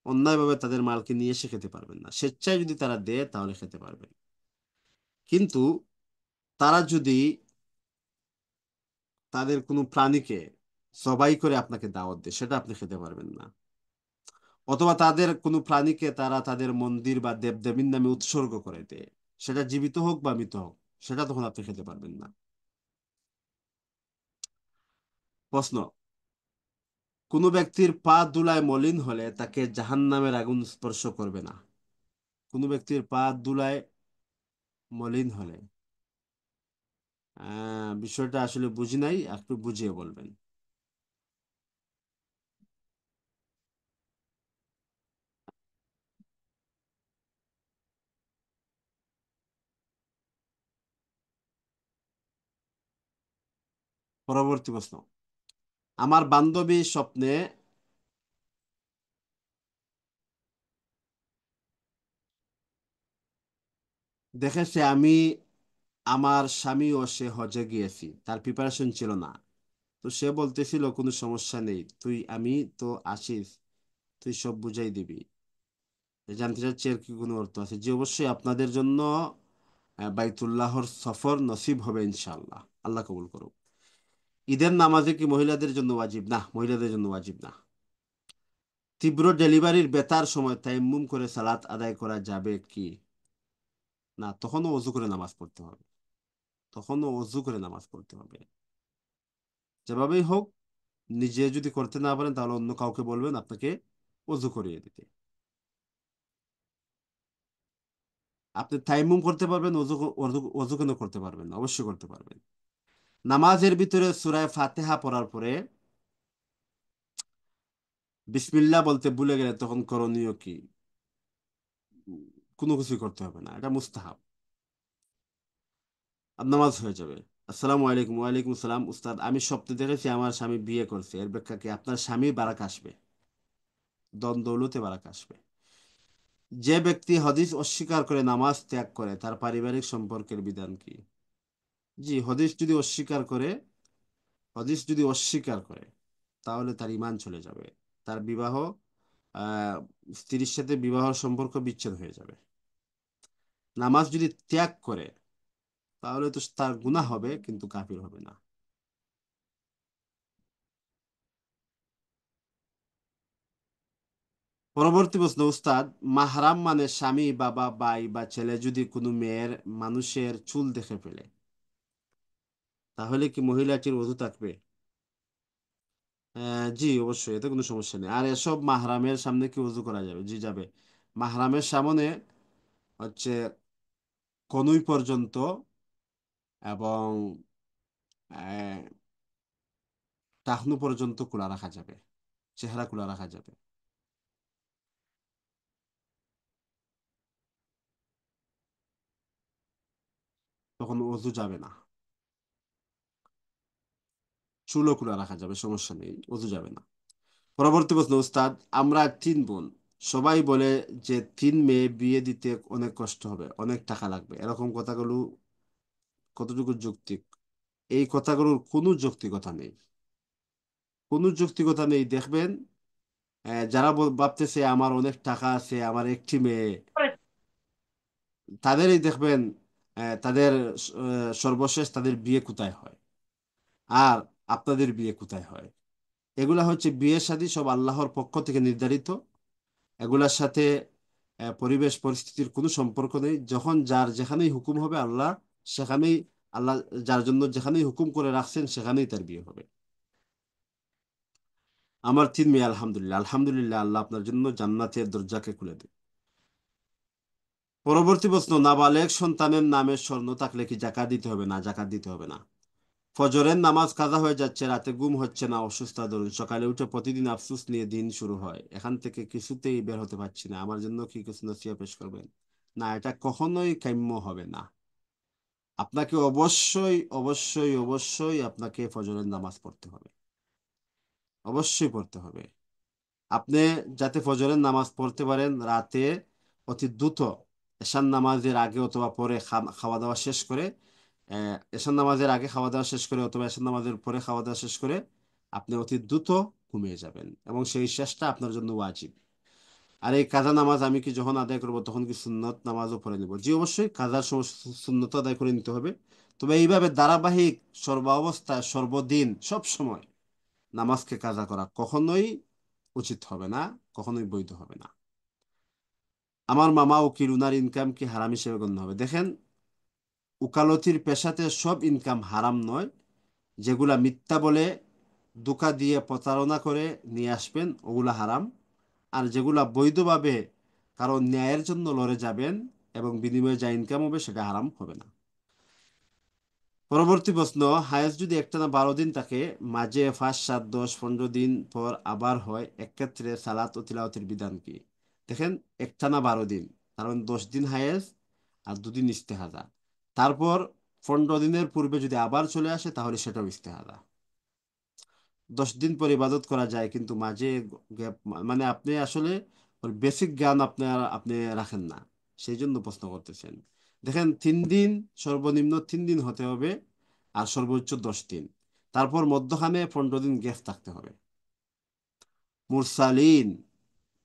অন্যায়ভাবে তাদের মালকে নিয়ে এসে খেতে পারবেন না। স্বেচ্ছায় যদি তারা দেয়, তাহলে খেতে পারবেন। কিন্তু তারা যদি তাদের কোনো প্রাণীকে জবাই করে আপনাকে দাওয়াত দেয়, সেটা আপনি খেতে পারবেন না। অথবা তাদের কোনো প্রাণীকে তারা তাদের মন্দির বা দেবদেবীর নামে উৎসর্গ করে দেয়, সেটা জীবিত হোক বা মৃত হোক, সেটা তখন আপনি খেতে পারবেন না। প্রশ্ন, কোনো ব্যক্তির পা ধুলায় মলিন হলে তাকে জাহান্নামের আগুন স্পর্শ করবে না। কোনো ব্যক্তির পা ধুলায় মলিন হলে, বিষয়টা আসলে বুঝি নাই, একটু বুঝিয়ে বলবেন। পরবর্তী প্রশ্ন। আমার বান্ধবী স্বপ্নে দেখেছে আমি, আমার স্বামী ও সে হজে গিয়েছি, তার প্রিপারেশন ছিল না। তো সে বলতেছিল কোনো সমস্যা নেই, তুই আমি তো আসিস, তুই সব বুঝাই দিবি। জানতে চাচ্ছি এর কি কোনো অর্থ আছে? যে অবশ্যই আপনাদের জন্য বাইতুল্লাহর সফর নসিব হবে ইনশাআল্লাহ, আল্লাহ কবুল করুক। ঈদের নামাজে কি মহিলাদের জন্য ওয়াজিব? না, মহিলাদের জন্য ওয়াজিব না। তীব্র ডেলিভারির ব্যথার সময় তায়াম্মুম করে সালাত আদায় করা যাবে কি? না, তখনও অজু করে নামাজ পড়তে হবে। তখনও অজু করে নামাজ পড়তে হবে। যেভাবেই হোক, নিজে যদি করতে না পারেন তাহলে অন্য কাউকে বলবেন আপনাকে অজু করিয়ে দিতে। আপনি তায়াম্মুম করতে পারবেন, অজু অজু অজু কেন করতে পারবেন না? অবশ্যই করতে পারবেন। নামাজের ভিতরে সূরা ফাতিহা পড়ার পরে বিসমিল্লাহ বলতে ভুলে গেলে তখন করণীয় কি? কোনো কিছুই করতে হবে না, এটা মুস্তাহাব। আর নামাজ হয়ে যাবে। আসসালামু আলাইকুম। ওয়ালাইকুম সালাম। উস্তাদ, আমি স্বপ্নে দেখেছি আমার স্বামী বিয়ে করছে, এর ব্যাখ্যা কি? আপনার স্বামী বারাক আসবে, ধন দৌলতে বারাক আসবে। যে ব্যক্তি হাদিস অস্বীকার করে নামাজ ত্যাগ করে তার পারিবারিক সম্পর্কের বিধান কি? জি, হাদিস যদি অস্বীকার করে তাহলে তার ঈমান চলে যাবে। তার বিবাহ, আহ স্ত্রীর সাথে বিবাহ সম্পর্ক বিচ্ছেদ হয়ে যাবে। নামাজ যদি ত্যাগ করে তাহলে তো তার গুনাহ হবে, কিন্তু কাফির হবে না। পরবর্তী প্রশ্ন। উস্তাদ, মাহরাম মানে স্বামী, বাবা, ভাই বা ছেলে যদি কোনো মেয়ের মানুষের চুল দেখে ফেলে তাহলে কি মহিলাটির ওযু থাকবে? জি অবশ্যই, এতে কোনো সমস্যা নেই। আর এসব মাহরামের সামনে কি ওযু করা যাবে? জি যাবে। মাহরামের সামনে হচ্ছে কনুই পর্যন্ত এবং আহ, টাকনু পর্যন্ত খোলা রাখা যাবে, চেহারা খোলা রাখা যাবে। তখন ওযু যাবে না। চুলও খোলা রাখা যাবে, সমস্যা নেই, ওযু যাবে না। পরবর্তী প্রশ্ন। উস্তাদ, আমরা তিন বোন, সবাই বলে যে তিন মেয়ে বিয়ে দিতে অনেক কষ্ট হবে, অনেক টাকা লাগবে, এরকম কথাগুলো কতটুকু যৌক্তিক? এই কথাগুলোর কোনো যৌক্তিকতা নেই, কোনো যৌক্তিকতা নেই। দেখবেন যারা ভাবতেছে আমার অনেক টাকা আছে, আমার একটি মেয়ে, তাদেরই দেখবেন তাদের সর্বশেষ তাদের বিয়ে কোথায় হয়, আর আপনাদের বিয়ে কোথায় হয়? এগুলা হচ্ছে বিয়ে শাদী সব আল্লাহর পক্ষ থেকে নির্ধারিত। এগুলার সাথে পরিবেশ পরিস্থিতির কোনো সম্পর্ক নেই। যখন যার যেখানেই হুকুম হবে আল্লাহ সেখানেই, আল্লাহ যার জন্য যেখানেই হুকুম করে রাখছেন সেখানেই তার বিয়ে হবে। আমার তিন মেয়ে, আলহামদুলিল্লাহ, আলহামদুলিল্লাহ, আল্লাহ আপনার জন্য জান্নাতের দরজাকে খুলে দেয়। পরবর্তী প্রশ্ন। নাবালেগ সন্তানের নামে স্বর্ণ থাকলে কি জাকাত দিতে হবে? না, জাকাত দিতে হবে না। ফজরের নামাজ কাজা হয়ে যাচ্ছে, রাতে ঘুম হচ্ছে না, অসুস্থতা ধরুন, সকালে উঠে প্রতিদিন আফসোস নিয়ে দিন শুরু হয়, এখান থেকে কিছুতেই বের হতে পারছি না, আমার জন্য কি কিছু নসিহত পেশ করবেন? না, এটা কখনোই কাম্য হবে না। আপনাকে অবশ্যই অবশ্যই অবশ্যই আপনাকে ফজরের নামাজ পড়তে হবে, অবশ্যই পড়তে হবে। আপনি যাতে ফজরের নামাজ পড়তে পারেন রাতে অতি দ্রুত, এশার নামাজের আগে অথবা পরে খাওয়া দাওয়া শেষ করে, এশার নামাজের আগে খাওয়া দাওয়া শেষ করে অথবা এশার নামাজের পরে খাওয়া দাওয়া শেষ করে আপনি অতি দ্রুত ঘুমিয়ে যাবেন, এবং সেই শেষটা আপনার জন্য ওয়াজিব। আর এই কাজা নামাজ আমি কি যখন আদায় করব তখন কি সুন্নত নামাজও পড়ে নিব? জি অবশ্যই, কাজার সময় সুন্নত আদায় করে নিতে হবে। তবে এইভাবে ধারাবাহিক সর্বাবস্থায় সর্বদিন সব সময় নামাজকে কাজা করা কখনোই উচিত হবে না, কখনোই বৈধ হবে না। আমার মামা উকিল, উনার ইনকাম কি হারাম হিসেবে গণ্য হবে? দেখেন, উকালতির পেশাতে সব ইনকাম হারাম নয়। যেগুলা মিথ্যা বলে ধোঁকা দিয়ে প্রতারণা করে নিয়ে আসবেন ওগুলা হারাম। আর যেগুলা বৈধভাবে কারণ ন্যায়ের জন্য লড়ে যাবেন এবং বিনিময়ে যা ইনকাম হবে সেটা হারাম হবে না। পরবর্তী প্রশ্ন। হায়েস যদি একটানা 12 দিন থাকে, মাঝে 5, 7, 10, 15 দিন পর আবার হয়, এক্ষেত্রে সালাত ও তিলাওয়াতের বিধান কি? দেখেন, একটানা 12 দিন, কারণ 10 দিন হায়েস আর 2 দিন ইস্তেহাজা, তারপর 15 দিনের পূর্বে যদি আবার চলে আসে তাহলে সেটাও ইস্তেহাজা। 10 দিন পর ইবাদত করা যায়, কিন্তু মাঝে গ্যাপ, মানে আপনি আসলে ওর বেসিক জ্ঞান আপনার আপনি রাখেন না, সেই জন্য প্রশ্ন করতেছেন। দেখেন, 3 দিন, সর্বনিম্ন 3 দিন হতে হবে, আর সর্বোচ্চ 10 দিন। তারপর মধ্যখানে 15 দিন গ্যাপ থাকতে হবে। মুরসালিন,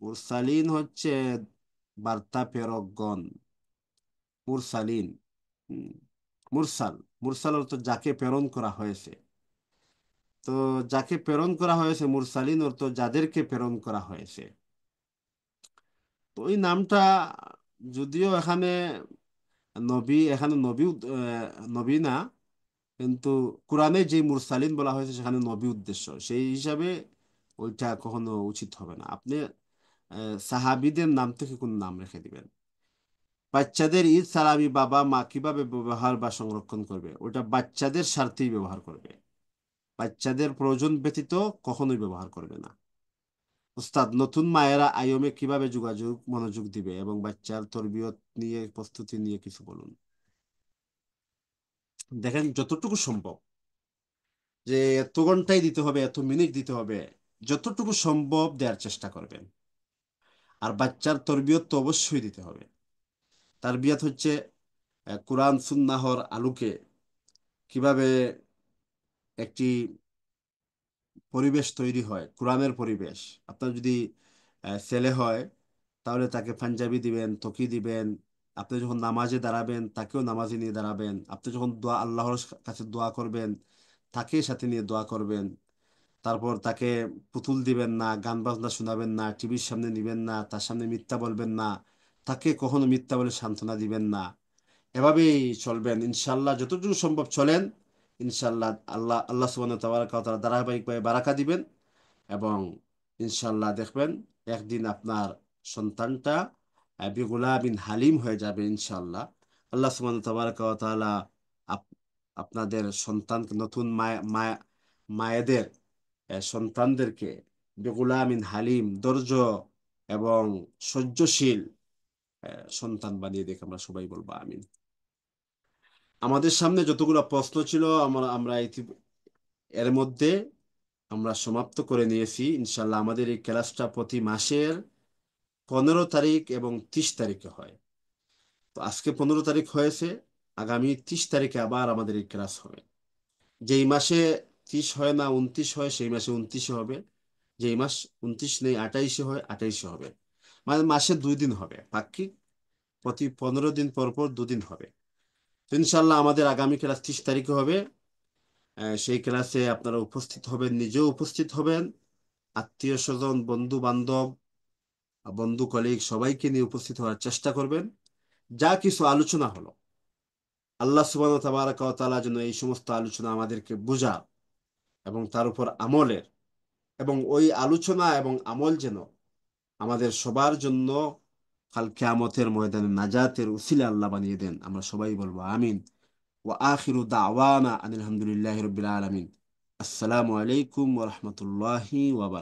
মুরসালিন হচ্ছে বার্তা প্রেরকগণ। মুরসালিন, হুম, মুরসাল, মুরসাল অর্থ যাকে প্রেরণ করা হয়েছে। তো যাকে প্রেরণ করা হয়েছে, মুরসালিন অর্থ যাদেরকে প্রেরণ করা হয়েছে। তো ওই নামটা, যদিও এখানে নবী, এখানে নবী নবী না, কিন্তু কোরআনে যে মুরসালিন বলা হয়েছে সেখানে নবী উদ্দেশ্য, সেই হিসাবে ওইটা কখনো উচিত হবে না। আপনি সাহাবীদের নাম থেকে কোন নাম রেখে দিবেন? বাচ্চাদের ঈদ সালামি বাবা মা কিভাবে ব্যবহার বা সংরক্ষণ করবে, ওটা বাচ্চাদের স্বার্থেই ব্যবহার করবে, বাচ্চাদের প্রয়োজন ব্যতীত কখনোই ব্যবহার করবে না। উস্তাদ, নতুন মায়েরা আইয়মে কিভাবে যোগাযোগ মনোযোগ দিবে এবং বাচ্চার তরবিয়ত নিয়ে, প্রস্তুতি নিয়ে কিছু বলুন। দেখেন, যতটুকু সম্ভব, যে এত ঘন্টাই দিতে হবে, এত মিনিট দিতে হবে, যতটুকু সম্ভব দেওয়ার চেষ্টা করবেন। আর বাচ্চার তরবিয়ত তো অবশ্যই দিতে হবে। তারবিয়ত হচ্ছে কোরআন সুন্নাহর আলোকে কিভাবে একটি পরিবেশ তৈরি হয়, কোরআনের পরিবেশ। আপনার যদি ছেলে হয়, তাহলে তাকে পাঞ্জাবি দিবেন, তকি দিবেন। আপনি যখন নামাজে দাঁড়াবেন, তাকেও নামাজে নিয়ে দাঁড়াবেন। আপনি যখন দোয়া, আল্লাহর কাছে দোয়া করবেন, তাকে সাথে নিয়ে দোয়া করবেন। তারপর তাকে পুতুল দিবেন না, গান বাজনা শোনাবেন না, টিভির সামনে নিবেন না, তার সামনে মিথ্যা বলবেন না, তাকে কখনো মিথ্যা বলে সান্ত্বনা দিবেন না। এভাবেই চলবেন ইনশাল্লাহ, যতটুকু সম্ভব চলেন। ইনশাল্লাহ আল্লাহ আল্লাহ সুবহানাহু ওয়া তাআলা ধারাবাহিকভাবে বারাকা দিবেন, এবং ইনশাল্লাহ দেখবেন একদিন আপনার সন্তানটা বিগুলাবিন হালিম হয়ে যাবে ইনশাল্লাহ। আল্লাহ সুবহানাহু ওয়া তাআলা আপ- আপনাদের সন্তান, নতুন মায়েদের সন্তানদেরকে বিগুলামিন হালিম, ধৈর্য এবং সহ্যশীল সন্তান বানিয়ে দেখে আমরা সবাই বলবো আমিন। আমাদের সামনে যতগুলো প্রশ্ন ছিল, আমরা আমরা এর মধ্যে আমরা সমাপ্ত করে নিয়েছি ইনশাল্লাহ। আমাদের এই ক্লাসটা প্রতি মাসের 15 তারিখ এবং 30 তারিখে হয়। তো আজকে 15 তারিখ হয়েছে, আগামী 30 তারিখে আবার আমাদের এই ক্লাস হবে। যেই মাসে 30 হয় না, 29 হয়, সেই মাসে 29 হবে। যেই মাস 29 নেই, 28 হয়, 28 হবে। মানে মাসে 2 দিন হবে পাক্ষিক, প্রতি 15 দিন পর পর 2 দিন হবে। তো ইনশাল্লাহ আমাদের আগামী ক্লাস 30 তারিখে হবে। সেই ক্লাসে আপনারা উপস্থিত হবেন, নিজেও উপস্থিত হবেন, আত্মীয় স্বজন, বন্ধু বান্ধব, বন্ধু কলিগ সবাইকে নিয়ে উপস্থিত হওয়ার চেষ্টা করবেন। যা কিছু আলোচনা হলো, আল্লাহ সুবহানাহু তাবারাকা ওয়া তাআলা যেন এই সমস্ত আলোচনা আমাদেরকে বোঝা এবং তার উপর আমলের, এবং ওই আলোচনা এবং আমল যেন আমাদের সবার জন্য কাল কিয়ামতের ময়দানে নাজাতের উসিলা আল্লাহ বানিয়ে দেন। আমরা সবাই বলবো আমিন। ওয়া আখিরু দাওয়ানা আনিল হামদুলিল্লাহি রাব্বিল আলামিন। আসসালামু আলাইকুম ওয়া রাহমাতুল্লাহি ওয়া বারাকাতুহু।